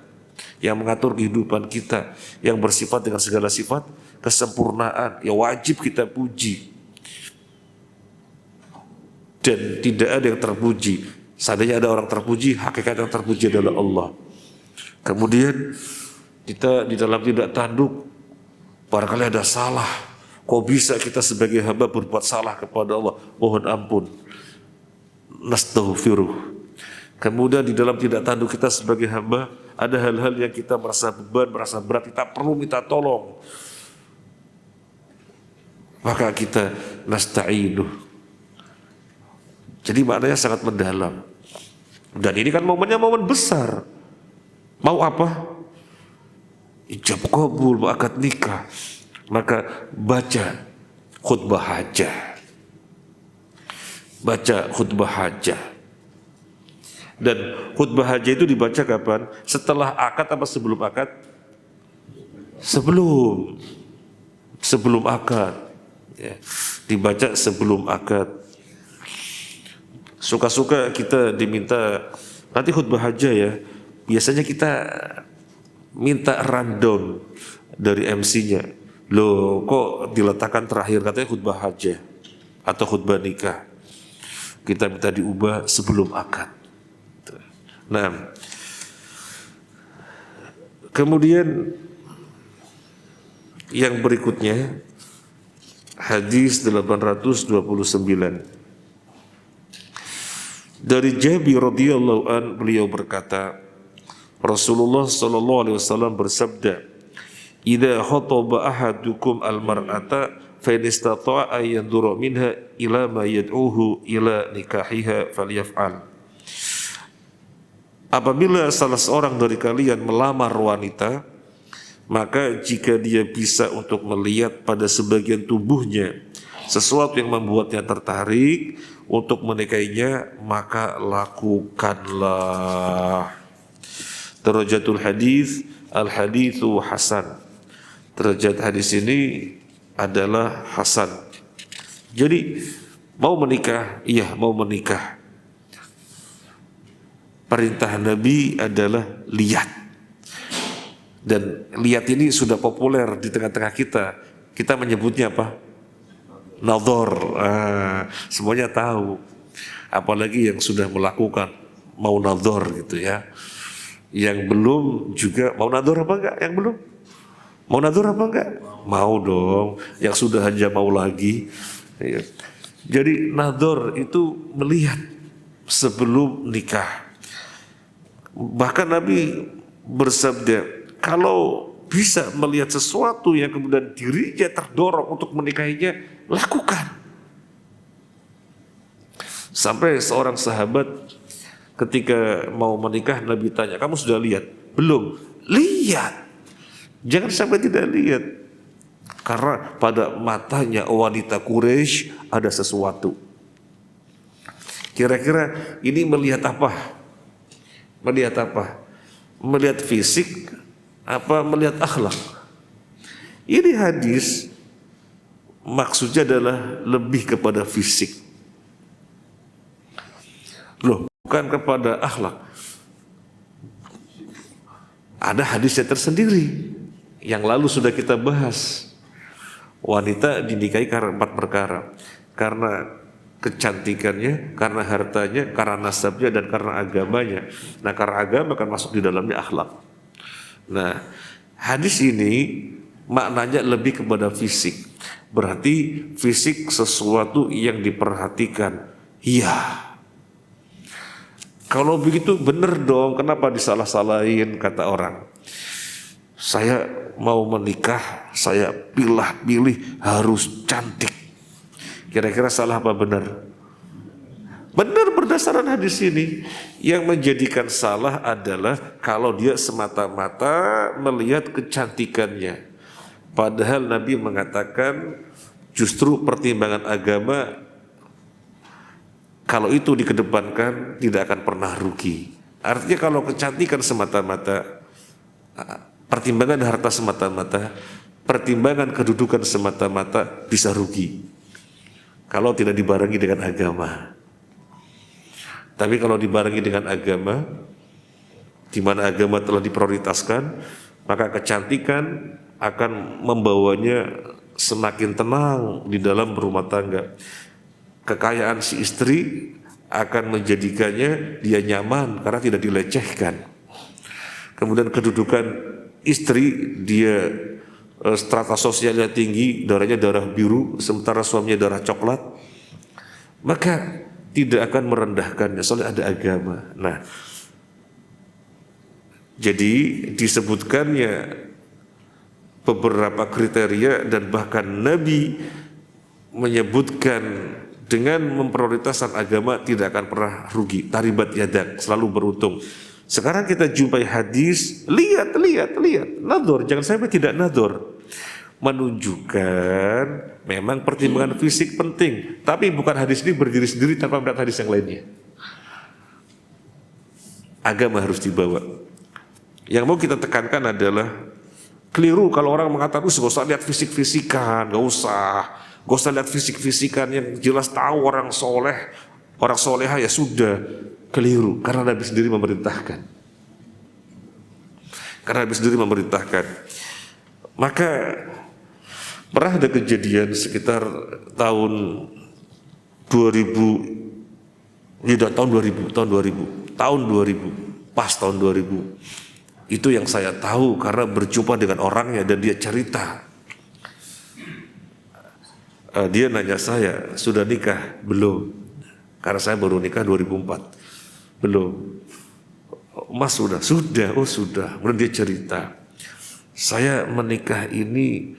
Speaker 1: yang mengatur kehidupan kita, yang bersifat dengan segala sifat kesempurnaan, ya wajib kita puji. Dan tidak ada yang terpuji. Seandainya ada orang terpuji, hakikat yang terpuji adalah Allah. Kemudian kita di dalam tindak tanduk, barangkali ada salah. Kok bisa kita sebagai hamba berbuat salah kepada Allah? Mohon ampun, nastaghfiruh. Kemudian di dalam tindak tanduk kita sebagai hamba, ada hal-hal yang kita merasa beban, merasa berat, kita perlu minta tolong, maka kita nasta'inuh. Jadi maknanya sangat mendalam. Dan ini kan momennya momen besar. Mau apa? Ijab kabul, akad nikah. Maka baca khutbah hajah. Baca khutbah hajah. Dan khutbah hajah itu dibaca kapan? Setelah akad apa sebelum akad? Sebelum akad. Ya, dibaca sebelum akad. Suka-suka kita diminta nanti khutbah hajah ya. Biasanya kita minta rundown dari MC-nya. Loh, kok diletakkan terakhir, katanya khutbah hajah atau khutbah nikah. Kita minta diubah sebelum akad. Nah, kemudian yang berikutnya hadis 829. Dari Jabir radhiyallahu an, beliau berkata, Rasulullah sallallahu alaihi wasallam bersabda, "Idza khataba ahadukum al-mar'ata fa in istata'a yanzura minha ila ma yad'uhu ila nikahiha falyaf'al." Apabila salah seorang dari kalian melamar wanita, maka jika dia bisa untuk melihat pada sebagian tubuhnya sesuatu yang membuatnya tertarik untuk menikahinya, maka lakukanlah. Darajatul hadis, al-haditsu hasan. Derajat hadis ini adalah hasan. Jadi mau menikah, iya mau menikah. Perintah Nabi adalah lihat. Dan lihat ini sudah populer di tengah-tengah kita. Kita menyebutnya apa? Nadhor. Semuanya tahu. Apalagi yang sudah melakukan mau nadhor gitu ya. Yang belum juga mau nador apa enggak? Yang belum? Mau nador apa enggak? Mau dong. Yang sudah aja mau lagi. Ya. Jadi nador itu melihat sebelum nikah. Bahkan Nabi bersabda, kalau bisa melihat sesuatu yang kemudian dirinya terdorong untuk menikahinya, lakukan. Sampai seorang sahabat ketika mau menikah, Nabi tanya, kamu sudah lihat? Belum. Lihat. Jangan sampai tidak lihat. Karena pada matanya wanita Quraisy ada sesuatu. Kira-kira ini melihat apa? Melihat apa? Melihat fisik apa melihat akhlak? Ini hadis maksudnya adalah lebih kepada fisik. Loh, bukan kepada akhlak. Ada hadisnya tersendiri yang lalu sudah kita bahas. Wanita dinikahi karena 4 perkara. Karena kecantikannya, karena hartanya, karena nasabnya, dan karena agamanya. Nah, karena agama kan masuk di dalamnya akhlak. Nah, hadis ini maknanya lebih kepada fisik. Berarti fisik sesuatu yang diperhatikan. Iya. Kalau begitu benar dong, kenapa disalah-salahin kata orang. Saya mau menikah, saya pilih harus cantik. Kira-kira salah apa benar? Benar berdasarkan hadis ini. Yang menjadikan salah adalah kalau dia semata-mata melihat kecantikannya. Padahal Nabi mengatakan justru pertimbangan agama kalau itu dikedepankan tidak akan pernah rugi. Artinya kalau kecantikan semata-mata, pertimbangan harta semata-mata, pertimbangan kedudukan semata-mata bisa rugi kalau tidak dibarengi dengan agama. Tapi kalau dibarengi dengan agama, di mana agama telah diprioritaskan, maka kecantikan akan membawanya semakin tenang di dalam berumah tangga. Kekayaan si istri akan menjadikannya dia nyaman karena tidak dilecehkan. Kemudian kedudukan istri, dia strata sosialnya tinggi, darahnya darah biru, sementara suaminya darah coklat, maka tidak akan merendahkannya, soalnya ada agama. Nah, jadi disebutkannya beberapa kriteria dan bahkan Nabi menyebutkan dengan memprioritaskan agama tidak akan pernah rugi, taribat yadak, selalu beruntung. Sekarang kita jumpai hadis, lihat, nador, jangan sampai tidak nador. Menunjukkan memang pertimbangan fisik penting, tapi bukan hadis ini berdiri sendiri tanpa melihat hadis yang lainnya. Agama harus dibawa. Yang mau kita tekankan adalah keliru kalau orang mengatakan, gak usah lihat fisik-fisikan, gak usah lihat fisik-fisikan, yang jelas tahu orang soleh, orang soleha ya sudah. Keliru, karena Nabi sendiri memerintahkan. Maka pernah ada kejadian sekitar tahun 2000, pas tahun 2000. Itu yang saya tahu karena berjumpa dengan orangnya dan dia cerita. Dia nanya saya, sudah nikah? Belum. Karena saya baru nikah 2004. Belum. Mas sudah. Oh sudah. Kemudian dia cerita, saya menikah ini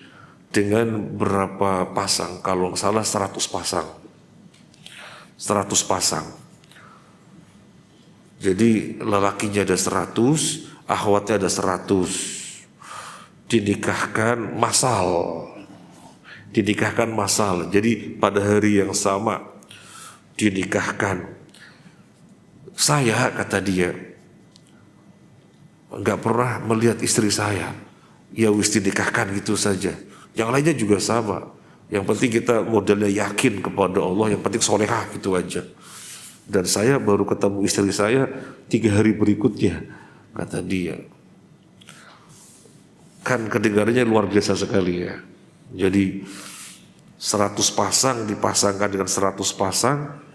Speaker 1: dengan berapa pasang? Kalau nggak salah 100 pasang. 100 pasang. Jadi lelakinya ada 100, akhwatnya ada 100. Dinikahkan massal. Jadi pada hari yang sama dinikahkan. Saya, kata dia, nggak pernah melihat istri saya. Ya wis dinikahkan gitu saja. Yang lainnya juga sama. Yang penting kita modalnya yakin kepada Allah. Yang penting solehah gitu aja. Dan saya baru ketemu istri saya 3 hari berikutnya, kata dia. Kan kedengarannya luar biasa sekali ya. Jadi 100 pasang dipasangkan dengan 100 pasang.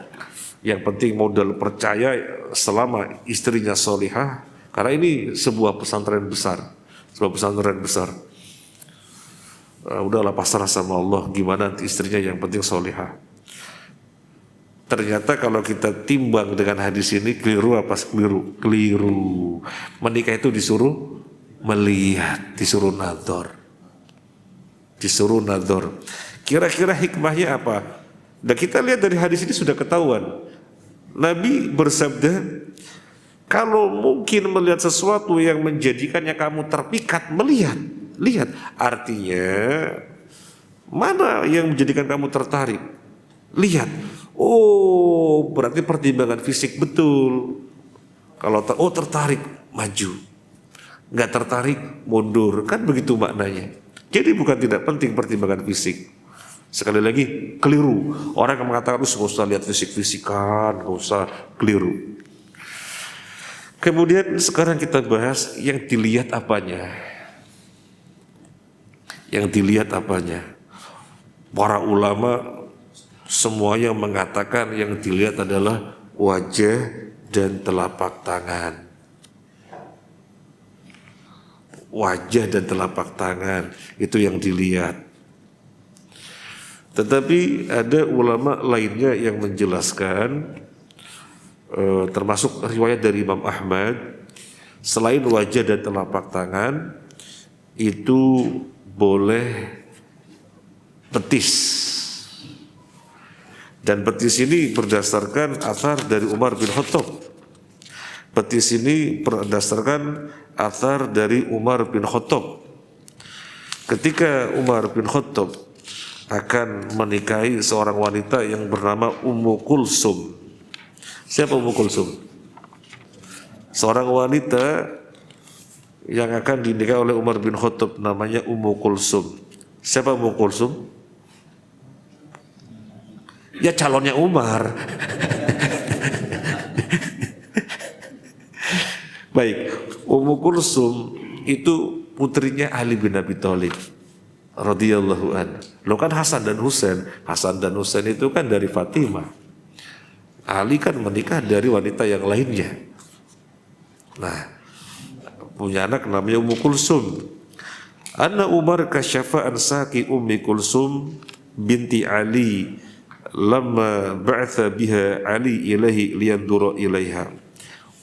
Speaker 1: Yang penting modal percaya selama istrinya solihah, Karena ini sebuah pesantren besar, udahlah pasrah sama Allah, gimana nanti istrinya, yang penting solihah. Ternyata kalau kita timbang dengan hadis ini keliru apa? Keliru. Menikah itu disuruh melihat, disuruh nador. Kira-kira hikmahnya apa? Dan kita lihat dari hadis ini sudah ketahuan. Nabi bersabda, kalau mungkin melihat sesuatu yang menjadikannya kamu terpikat, lihat. Artinya, mana yang menjadikan kamu tertarik? Lihat. Oh, berarti pertimbangan fisik betul. Kalau tertarik, maju. Nggak tertarik, mundur. Kan begitu maknanya. Jadi bukan tidak penting pertimbangan fisik. Sekali lagi, keliru. Orang yang mengatakan, nggak usah lihat fisik-fisikan, nggak usah, keliru. Kemudian sekarang kita bahas yang dilihat apanya. Para ulama semuanya mengatakan yang dilihat adalah wajah dan telapak tangan. Wajah dan telapak tangan itu yang dilihat. Tetapi ada ulama lainnya yang menjelaskan, termasuk riwayat dari Imam Ahmad, selain wajah dan telapak tangan itu boleh betis. Dan betis ini berdasarkan athar dari Umar bin Khattab. Betis ini berdasarkan athar dari Umar bin Khattab. Ketika Umar bin Khattab akan menikahi seorang wanita yang bernama Ummu Kulsum. Siapa Ummu Kulsum? Seorang wanita yang akan dinikahi oleh Umar bin Khattab, namanya Ummu Kulsum. Siapa Ummu Kulsum? Ya calonnya Umar. Baik, Ummu Kulsum itu putrinya Ali bin Abi Thalib radhiyallahu an. Lo kan Hasan dan Husain itu kan dari Fatimah. Ali kan menikah dari wanita yang lainnya. Nah, punya anak namanya Ummu Kulsum. Anna Umar kasyafa an saqi Ummi Kulsum binti Ali lamma ba'atha biha Ali ilaihi liyandura ilaiha.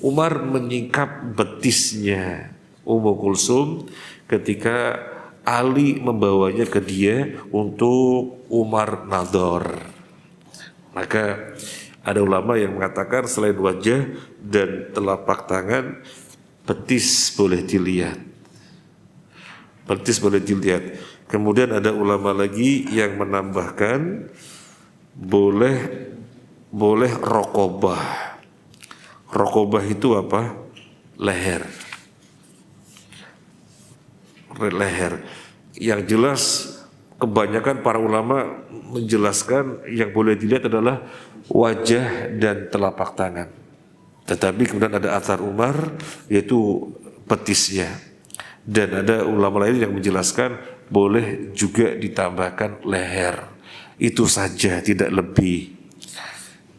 Speaker 1: Umar menyingkap betisnya Ummu Kulsum ketika Ali membawanya ke dia untuk Umar nador. Maka ada ulama yang mengatakan selain wajah dan telapak tangan, betis boleh dilihat. Kemudian ada ulama lagi yang menambahkan boleh rokobah. Rokobah itu apa? Leher. Yang jelas kebanyakan para ulama menjelaskan yang boleh dilihat adalah wajah dan telapak tangan. Tetapi kemudian ada athar Umar yaitu betisnya. Dan ada ulama lain yang menjelaskan boleh juga ditambahkan leher. Itu saja, tidak lebih.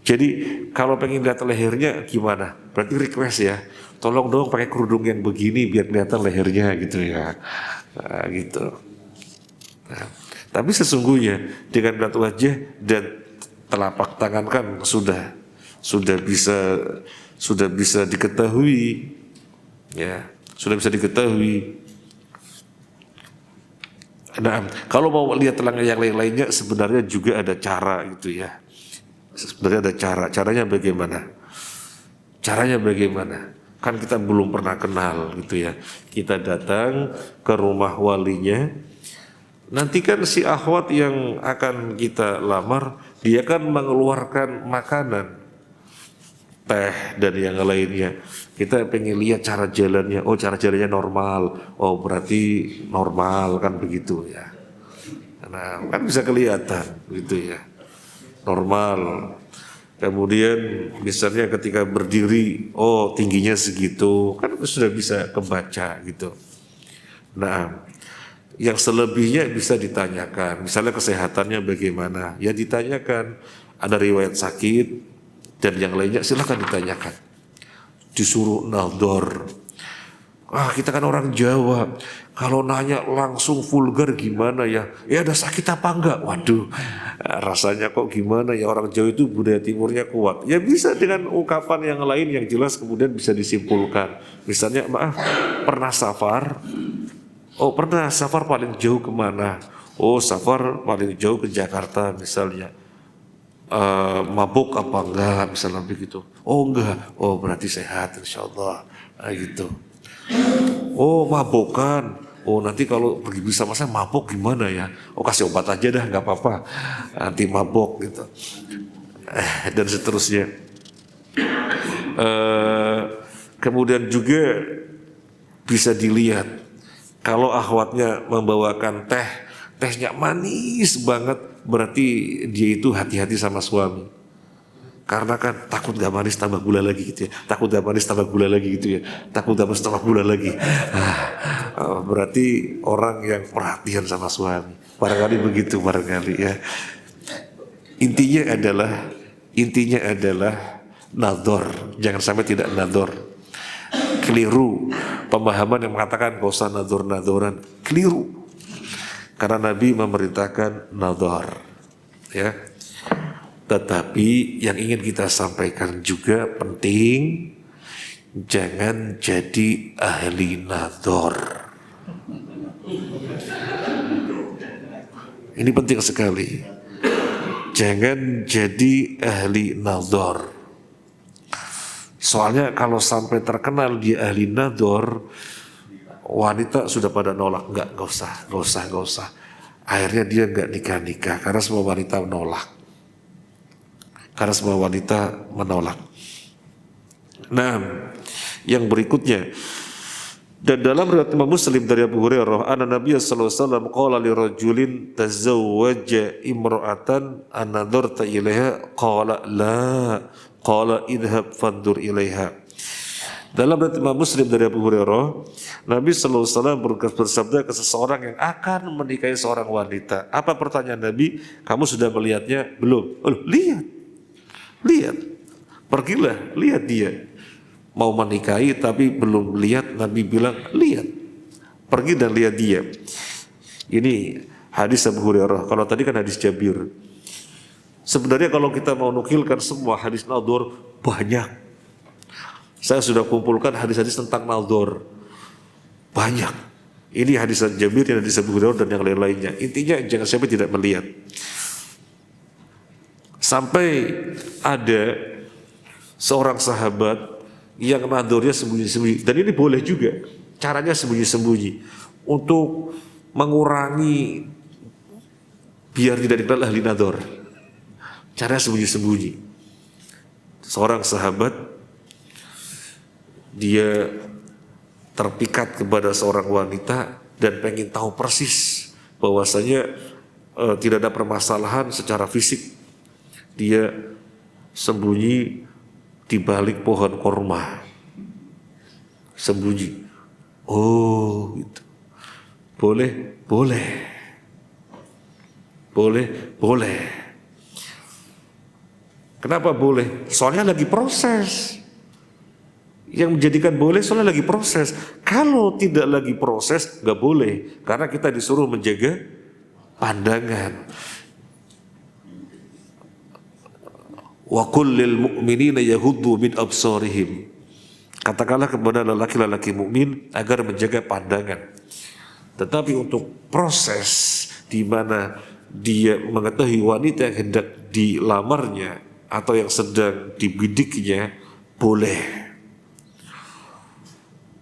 Speaker 1: Jadi kalau pengen lihat lehernya gimana? Berarti request ya, tolong dong pakai kerudung yang begini biar kelihatan lehernya gitu ya. Nah, gitu. Nah, tapi sesungguhnya dengan melihat wajah dan telapak tangan kan sudah bisa diketahui, ya, sudah bisa diketahui. Nah, kalau mau lihat yang lainnya sebenarnya juga ada cara gitu ya. Sebenarnya ada caranya bagaimana? Kan kita belum pernah kenal gitu ya. Kita datang ke rumah walinya. Nanti kan si akhwat yang akan kita lamar, dia kan mengeluarkan makanan, teh dan yang lainnya. Kita pengen lihat cara jalannya. Oh, cara jalannya normal. Oh, berarti normal kan begitu ya. Nah, kan bisa kelihatan gitu ya. Normal. Kemudian misalnya ketika berdiri, oh tingginya segitu, kan sudah bisa kebaca gitu. Nah, yang selebihnya bisa ditanyakan. Misalnya kesehatannya bagaimana? Ya ditanyakan. Ada riwayat sakit dan yang lainnya silakan ditanyakan. Disuruh nador. Kita kan orang Jawa, kalau nanya langsung vulgar gimana ya? Ya ada sakit apa enggak? Waduh, rasanya kok gimana ya, orang Jawa itu budaya timurnya kuat. Ya bisa dengan ungkapan yang lain yang jelas kemudian bisa disimpulkan. Misalnya maaf, pernah safar? Oh pernah, safar paling jauh kemana? Oh safar paling jauh ke Jakarta misalnya. Mabuk apa enggak misalnya begitu. Oh enggak, oh berarti sehat insyaallah. Gitu. Oh mabukan. Oh nanti kalau pergi bersama saya mabuk gimana ya? Oh kasih obat aja dah nggak apa-apa. Anti mabuk gitu. Dan seterusnya. Kemudian juga bisa dilihat kalau akhwatnya membawakan teh, tehnya manis banget, berarti dia itu hati-hati sama suami. Karena kan takut gak manis tambah gula lagi gitu ya. Takut gak manis tambah gula lagi gitu ya. Takut gak manis tambah gula lagi. Berarti orang yang perhatian sama suami. Barangkali begitu barangkali ya. Intinya adalah nador. Jangan sampai tidak nador. Keliru. Pemahaman yang mengatakan gak usah nador-nadoran. Keliru. Karena Nabi memerintahkan nador. Ya. Tetapi yang ingin kita sampaikan juga penting, jangan jadi ahli nador. Ini penting sekali. Jangan jadi ahli nador. Soalnya kalau sampai terkenal dia ahli nador, wanita sudah pada nolak, enggak usah. Akhirnya dia enggak nikah karena semua wanita menolak. Karena semua wanita menolak. Nah, yang berikutnya, dan dalam riwayat Imam Muslim dari Abu Hurairah, anna Nabiy sallallahu alaihi wasallam qala li rajulin tazawwaja imra'atan anadharta ilaiha qala la qala idhab fandur ilaiha. Dalam riwayat Imam Muslim dari Abu Hurairah, Nabi sallallahu alaihi wasallam bersabda ke seseorang yang akan menikahi seorang wanita. Apa pertanyaan Nabi? Kamu sudah melihatnya? Belum. Oh, lihat, pergilah, lihat dia mau menikahi tapi belum lihat. Nabi bilang lihat, pergi dan lihat dia. Ini hadis Abu Hurairah. Kalau tadi kan hadis Jabir. Sebenarnya kalau kita mau nukilkan semua hadis nador banyak. Saya sudah kumpulkan hadis-hadis tentang nador banyak. Ini hadis Jabir, hadis Abu Hurairah dan yang lain-lainnya. Intinya jangan sampai tidak melihat. Sampai ada seorang sahabat yang nadornya sembunyi-sembunyi. Dan ini boleh juga, caranya sembunyi-sembunyi. Untuk mengurangi biar tidak dikenal ahli nador. Caranya sembunyi-sembunyi. Seorang sahabat, dia terpikat kepada seorang wanita dan pengen tahu persis bahwasanya tidak ada permasalahan secara fisik. Dia sembunyi di balik pohon korma, sembunyi. Oh, itu boleh. Kenapa boleh? Soalnya lagi proses. Yang menjadikan boleh soalnya lagi proses. Kalau tidak lagi proses, nggak boleh. Karena kita disuruh menjaga pandangan. Wa qul lil mu'minina yaghuddu min absarihim. Katakanlah kepada lelaki-lelaki mukmin agar menjaga pandangan. Tetapi untuk proses di mana dia mengetahui wanita yang hendak dilamarnya atau yang sedang dibidiknya, boleh.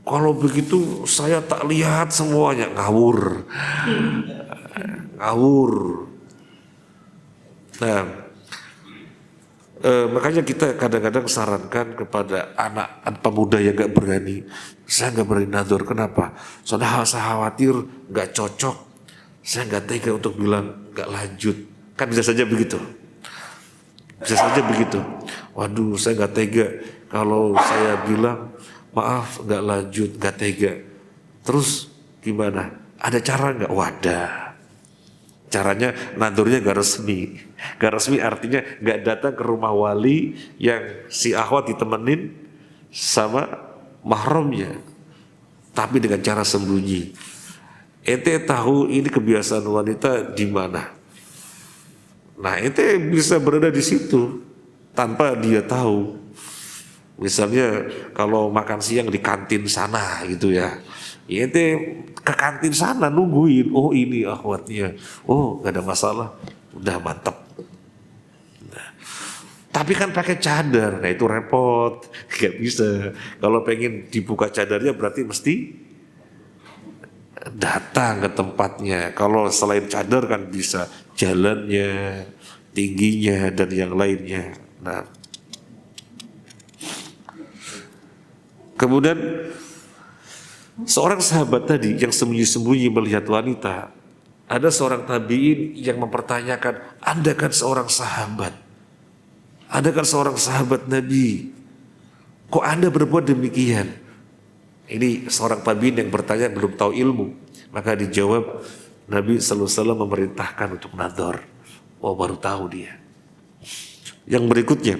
Speaker 1: Kalau begitu saya tak lihat semuanya, ngawur. Nah, makanya kita kadang-kadang sarankan kepada anak pemuda yang gak berani. Saya gak berani nador, kenapa? Soalnya saya khawatir gak cocok. Saya gak tega untuk bilang gak lanjut. Kan bisa saja begitu. Waduh, saya gak tega kalau saya bilang maaf gak lanjut, gak tega. Terus gimana? Ada cara gak? Wadah. Caranya nadornya gak resmi. Gak resmi artinya gak datang ke rumah wali yang si akhwat ditemenin sama mahramnya. tapi dengan cara sembunyi. Ente tahu ini kebiasaan wanita di mana. Nah, ente bisa berada di situ tanpa dia tahu. Misalnya kalau makan siang di kantin sana gitu ya. Ya ente ke kantin sana nungguin. Oh ini akhwatnya. Oh gak ada masalah. Udah mantap. Nah, tapi kan pakai cadar. Nah itu repot. Gak bisa. Kalau pengen dibuka cadarnya berarti mesti datang ke tempatnya. Kalau selain cadar kan bisa jalannya, tingginya dan yang lainnya. Nah, kemudian seorang sahabat tadi yang sembunyi-sembunyi melihat wanita, ada seorang tabi'in yang mempertanyakan, Anda kan seorang sahabat, Anda kan seorang sahabat Nabi, kok Anda berbuat demikian? Ini seorang tabi'in yang bertanya belum tahu ilmu, maka dijawab Nabi sallallahu alaihi wasallam memerintahkan untuk nadhar. Oh baru tahu dia. Yang berikutnya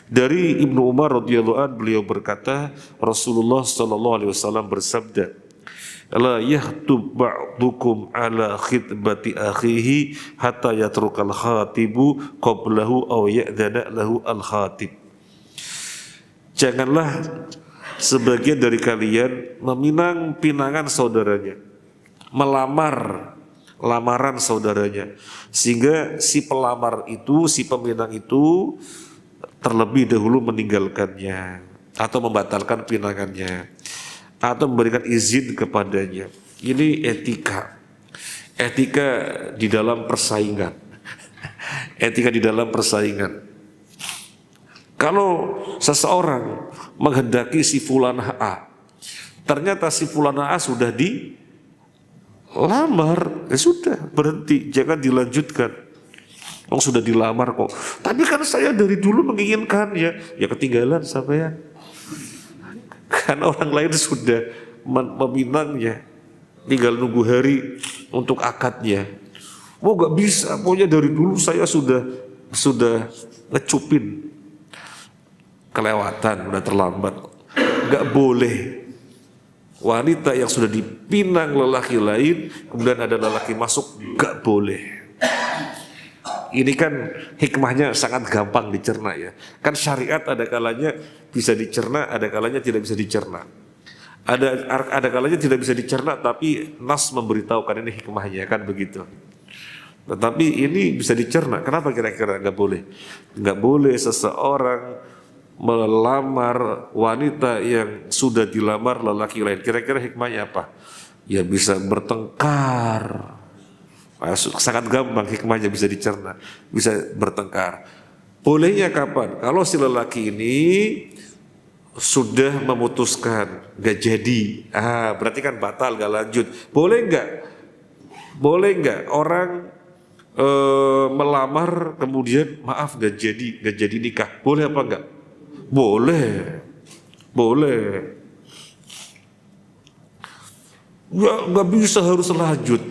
Speaker 1: dari Ibnu Umar radhiyallahu an, beliau berkata Rasulullah sallallahu alaihi wasallam bersabda, la yahtub ba'dukum ala khitbati akhihi hatta yatrukal khatibu qablahu aw ya'dana lahu al khatib. Janganlah sebagian dari kalian meminang pinangan saudaranya, melamar lamaran saudaranya, sehingga si pelamar itu, si peminang itu terlebih dahulu meninggalkannya atau membatalkan pinangannya atau memberikan izin kepadanya. Ini etika di dalam persaingan. Etika di dalam persaingan. Kalau seseorang menghendaki si fulanah A, ternyata si fulanah A sudah dilamar, ya sudah berhenti, jangan dilanjutkan. Oh sudah dilamar kok, tapi kan saya dari dulu menginginkannya, ya ketinggalan sampean. Kan orang lain sudah meminangnya, tinggal nunggu hari untuk akadnya. Oh gak bisa, pokoknya dari dulu saya sudah ngecupin. Kelewatan, udah terlambat. Gak boleh wanita yang sudah dipinang lelaki lain, kemudian ada lelaki masuk, gak boleh. Ini kan hikmahnya sangat gampang dicerna ya. Kan syariat ada kalanya bisa dicerna, ada kalanya tidak bisa dicerna. Ada kalanya tidak bisa dicerna, tapi nas memberitahukan ini hikmahnya, kan begitu. Tetapi ini bisa dicerna. Kenapa kira-kira gak boleh? Gak boleh seseorang melamar wanita yang sudah dilamar lelaki lain. Kira-kira hikmahnya apa? Ya bisa bertengkar. Sangat gampang hikmahnya bisa dicerna. Bisa bertengkar. Bolehnya kapan? Kalau si lelaki ini sudah memutuskan gak jadi, berarti kan batal, gak lanjut. Boleh nggak orang melamar kemudian maaf gak jadi nikah? Boleh apa enggak? Boleh. Nggak bisa, harus lanjut.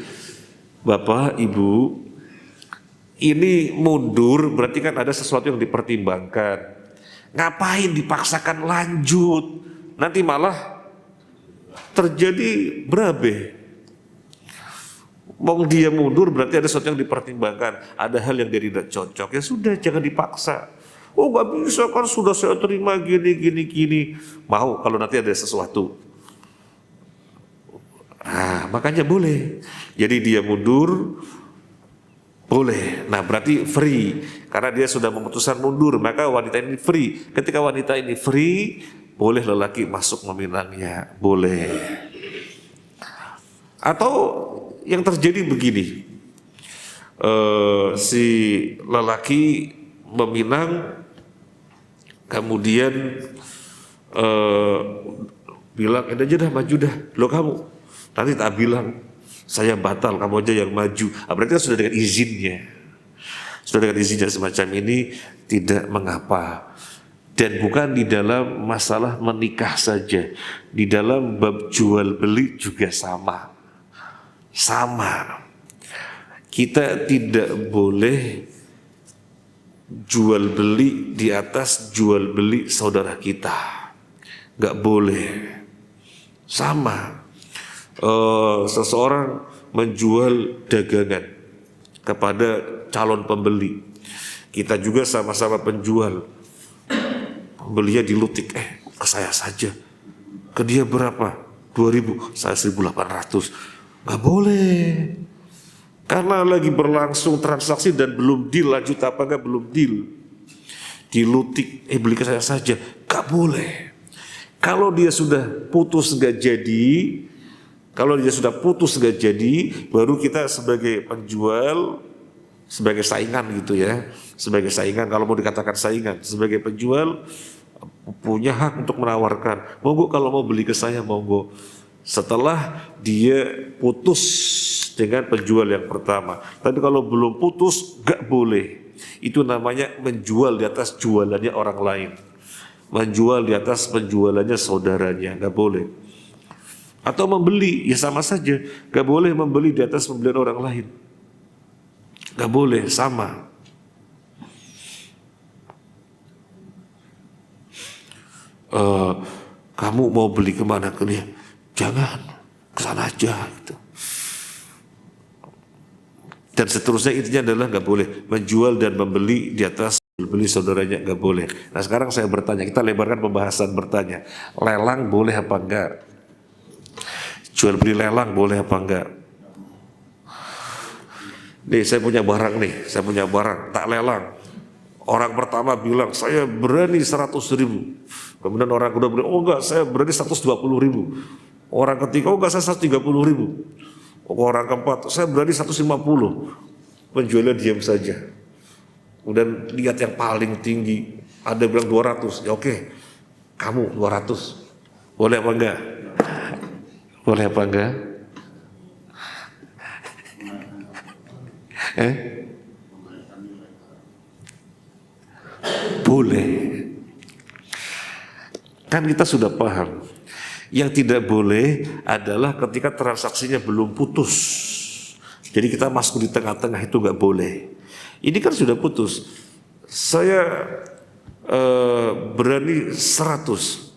Speaker 1: Bapak, Ibu, ini mundur berarti kan ada sesuatu yang dipertimbangkan. Ngapain dipaksakan lanjut? Nanti malah terjadi berabe. Mau dia mundur berarti ada sesuatu yang dipertimbangkan. Ada hal yang dia tidak cocok. Ya sudah, jangan dipaksa. Oh gak bisa kan sudah saya terima gini. Mau kalau nanti ada sesuatu. Makanya boleh. Jadi dia mundur, boleh. Nah berarti free. Karena dia sudah memutuskan mundur, maka wanita ini free. Ketika wanita ini free, boleh lelaki masuk meminangnya. Boleh. Atau yang terjadi begini. Si lelaki meminang, kemudian bilang, aja dah maju dah, lo kamu. Nanti tak bilang, saya batal, kamu aja yang maju. Berarti kan sudah dengan izinnya. Sudah dengan izinnya semacam ini, tidak mengapa. Dan bukan di dalam masalah menikah saja. Di dalam bab jual beli juga sama. Sama. Kita tidak boleh jual beli di atas jual beli saudara kita. Gak boleh. Sama. Seseorang menjual dagangan kepada calon pembeli. Kita juga sama-sama penjual. Pembelinya dilutik, ke saya saja. Ke dia berapa? 2.000, saya 1.800. Gak boleh. Karena lagi berlangsung transaksi dan belum deal, lanjut apa enggak, belum deal. Dilutik, beli ke saya saja. Gak boleh. Kalau dia sudah putus gak jadi, baru kita sebagai penjual, sebagai saingan gitu ya. Sebagai saingan, kalau mau dikatakan saingan, sebagai penjual punya hak untuk menawarkan. Monggo kalau mau beli ke saya, monggo. Setelah dia putus dengan penjual yang pertama. Tapi kalau belum putus, gak boleh. Itu namanya menjual di atas jualannya orang lain. Menjual di atas penjualannya saudaranya, gak boleh. Atau membeli, ya sama saja. Gak boleh membeli di atas pembelian orang lain. Gak boleh, sama. Kamu mau beli kemana ke dia? Jangan, kesana aja gitu. Dan seterusnya, intinya adalah gak boleh menjual dan membeli di atas beli saudaranya, gak boleh. Nah sekarang saya bertanya, kita lebarkan pembahasan, bertanya, lelang boleh apa enggak? Jual beli lelang boleh apa enggak? Nih saya punya barang, tak lelang. Orang pertama bilang, saya berani 100.000. Kemudian orang kedua bilang, oh enggak, saya berani 120.000. Orang ketiga, oh enggak, saya 130.000. Orang keempat, saya berani 150. Penjualnya diam saja. Kemudian lihat yang paling tinggi, ada bilang 200. Ya oke, kamu 200. Boleh apa enggak? Boleh apa enggak? Boleh. Kan kita sudah paham. Yang tidak boleh adalah ketika transaksinya belum putus. Jadi kita masuk di tengah-tengah, itu nggak boleh. Ini kan sudah putus. Saya berani 100.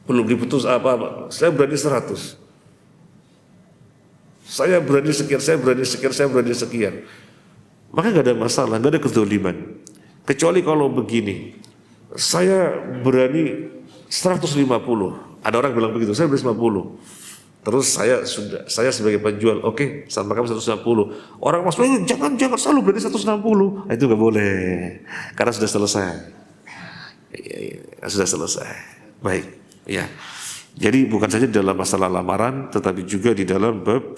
Speaker 1: Belum diputus apa-apa. Saya berani 100. Saya berani sekian, saya berani sekian, saya berani sekian. Maka nggak ada masalah, nggak ada kezaliman. Kecuali kalau begini, saya berani 150. Ada orang bilang begitu, saya berani 50. Terus saya sebagai penjual, oke, sama kamu 160. Orang masuk, jangan selalu berani 160. Itu nggak boleh, karena sudah selesai. Sudah selesai. Baik, ya. Jadi bukan saja dalam masalah lamaran, tetapi juga di dalam bab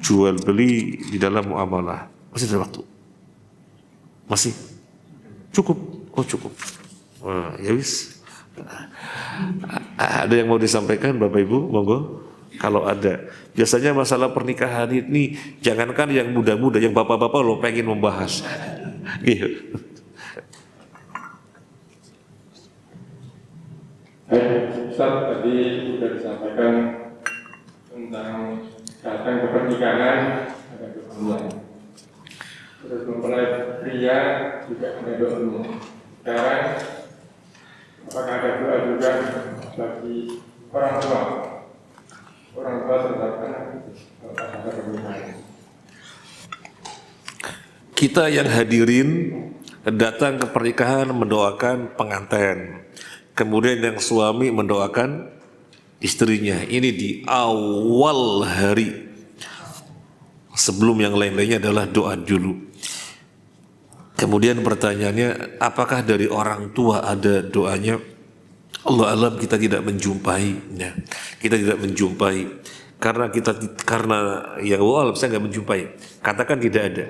Speaker 1: jual beli di dalam muamalah. Masih ada waktu? Masih? Cukup? Oh cukup. Ya wis. Ada yang mau disampaikan Bapak Ibu? Monggo. Kalau ada. Biasanya masalah pernikahan ini jangankan yang muda-muda, yang bapak-bapak lo pengen membahas. Gitu.
Speaker 2: Ustaz, tadi sudah disampaikan tentang datang ke pernikahan ada keperluan. Terus mempelai pria juga ada doa. Sekarang apakah ada doa juga bagi orang tua serta anak pada pernikahan?
Speaker 1: Kita yang hadirin datang ke pernikahan mendoakan pengantin. Kemudian yang suami mendoakan istrinya. Ini di awal hari. Sebelum yang lain-lainnya adalah doa dulu. Kemudian pertanyaannya, apakah dari orang tua ada doanya? Allah alam, kita tidak menjumpainya. Kita tidak menjumpai. Karena yang Allah alam saya nggak menjumpai. Katakan tidak ada.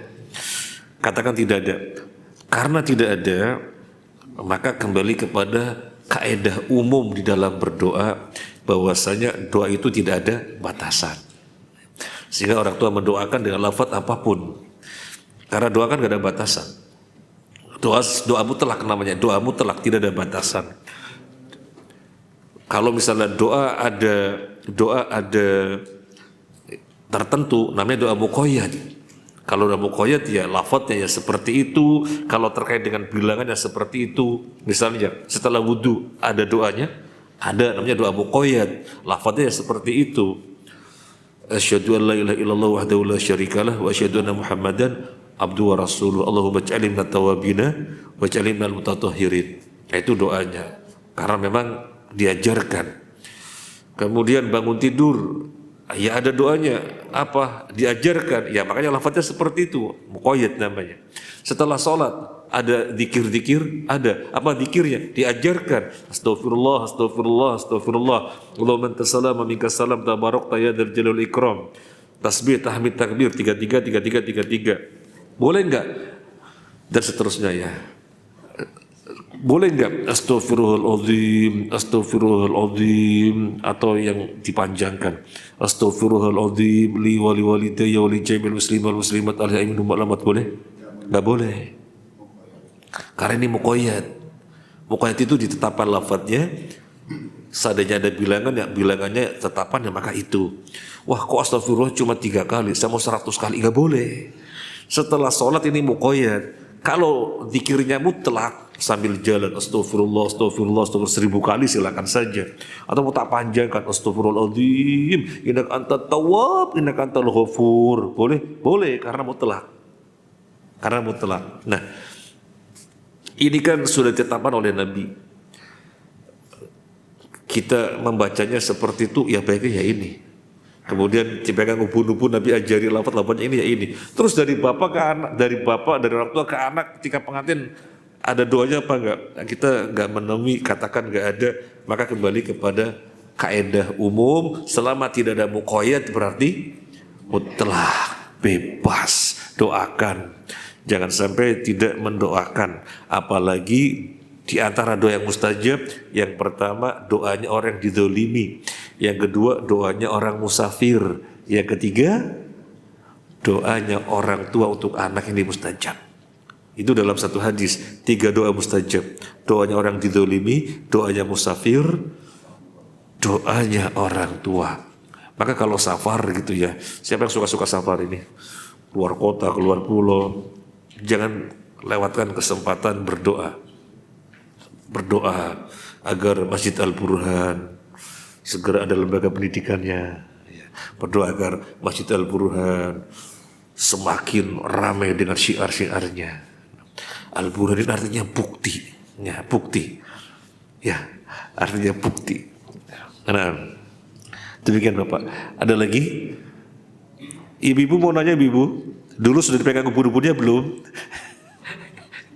Speaker 1: Katakan tidak ada. Karena tidak ada, maka kembali kepada kaidah umum di dalam berdoa, bahwasanya doa itu tidak ada batasan. Sehingga orang tua mendoakan dengan lafaz apapun. Karena doa kan gak ada batasan. Doa mutlak namanya, doa mutlak, tidak ada batasan. Kalau misalnya doa ada tertentu, namanya doa muqayyad. Kalau doa muqayyad ya lafadznya ya seperti itu. Kalau terkait dengan bilangannya seperti itu. Misalnya setelah wudhu ada doanya, Ada namanya doa muqayyad, lafadznya seperti itu. Asyhadu an la ilaha illallah wahdahu la syarikalah wa asyhadu anna Muhammadan abduhu wa rasuluh. Allahumma ij'alni minat tawabina wa ij'alni minal mutatahhirin. Nah, itu doanya. Karena memang diajarkan. Kemudian bangun tidur, ya ada doanya. Apa? Diajarkan. Ya makanya lafadznya seperti itu, muqayyad namanya. Setelah sholat ada zikir-zikir, ada apa zikirnya? Diajarkan. Astaghfirullah, astaghfirullah, astaghfirullah. Allahumma antas salam wa minkas salam tabarakta ya dzal jalal ikram. Tasbih, tahmid, takbir 33 33 33. Boleh enggak? Dan seterusnya ya. Boleh enggak? Astaghfirullahaladzim, astaghfirullahaladzim, atau yang dipanjangkan. Astaghfirullahaladzim li wali walidayya wali jami'il muslimin wal muslimat al-ahya'i minhum wal amwat. Boleh? Enggak boleh. Karena ini muqayyad. Muqayyad itu ditetapkan lafadznya. Seandainya ada bilangan, ya bilangannya tetapan, ya maka itu. Wah, kok astagfirullah cuma 3 kali, saya mau 100 kali, enggak boleh. Setelah sholat ini muqayyad. Kalau zikirnya mutlak sambil jalan astagfirullah, astagfirullah, astagfirullah 1000 kali silakan saja. Atau mau tak panjangkan astagfirullahaladzim, innaka antat tawwab, innaka antal ghafur. Boleh? Boleh, karena mutlak. Karena mutlak. Nah, ini kan sudah ditetapkan oleh Nabi. Kita membacanya seperti itu, ya baiknya ya ini. Kemudian dipegang ubun-ubun, Nabi ajari lafaz-lafaznya ini ya ini. Terus dari bapak ke anak, dari orang tua ke anak ketika pengantin ada doanya apa enggak? Kita enggak menemui, katakan enggak ada, maka kembali kepada kaidah umum, selama tidak ada muqayyad berarti mutlak, bebas, doakan. Jangan sampai tidak mendoakan, apalagi di antara doa yang mustajab, yang pertama doanya orang yang dizolimi, yang kedua doanya orang musafir, yang ketiga doanya orang tua untuk anak yang mustajab. Itu dalam satu hadis, 3 doa mustajab. Doanya orang dizolimi, doanya musafir, doanya orang tua. Maka kalau safar gitu ya, siapa yang suka-suka safar ini? Keluar kota, keluar pulau, jangan lewatkan kesempatan berdoa. Berdoa agar Masjid Al-Burhan segera ada lembaga pendidikannya. Berdoa agar Masjid Al-Burhan semakin ramai dengan syiar-syiarnya. Al-Burhan ini artinya bukti, ya bukti, ya artinya bukti. Nah, demikian Bapak. Ada lagi? Ibu-ibu mau nanya, ibu? Dulu sudah dipegang ubun-ubunnya belum?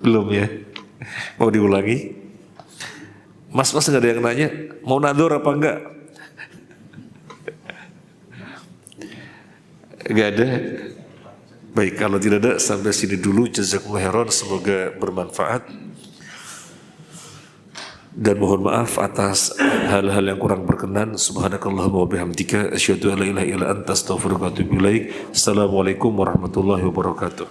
Speaker 1: Belum ya? Mau diulangi? Mas nggak ada yang nanya, mau nador apa enggak? Enggak ada. Baik, kalau tidak ada sampai sini dulu. Jazakumullah khairan, semoga bermanfaat. Dan mohon maaf atas hal-hal yang kurang berkenan. Subhanakallahumma wa bihamdika asyhadu an la ilaha illa anta astaghfiruka wa atubu ilaik. Assalamualaikum warahmatullahi wabarakatuh.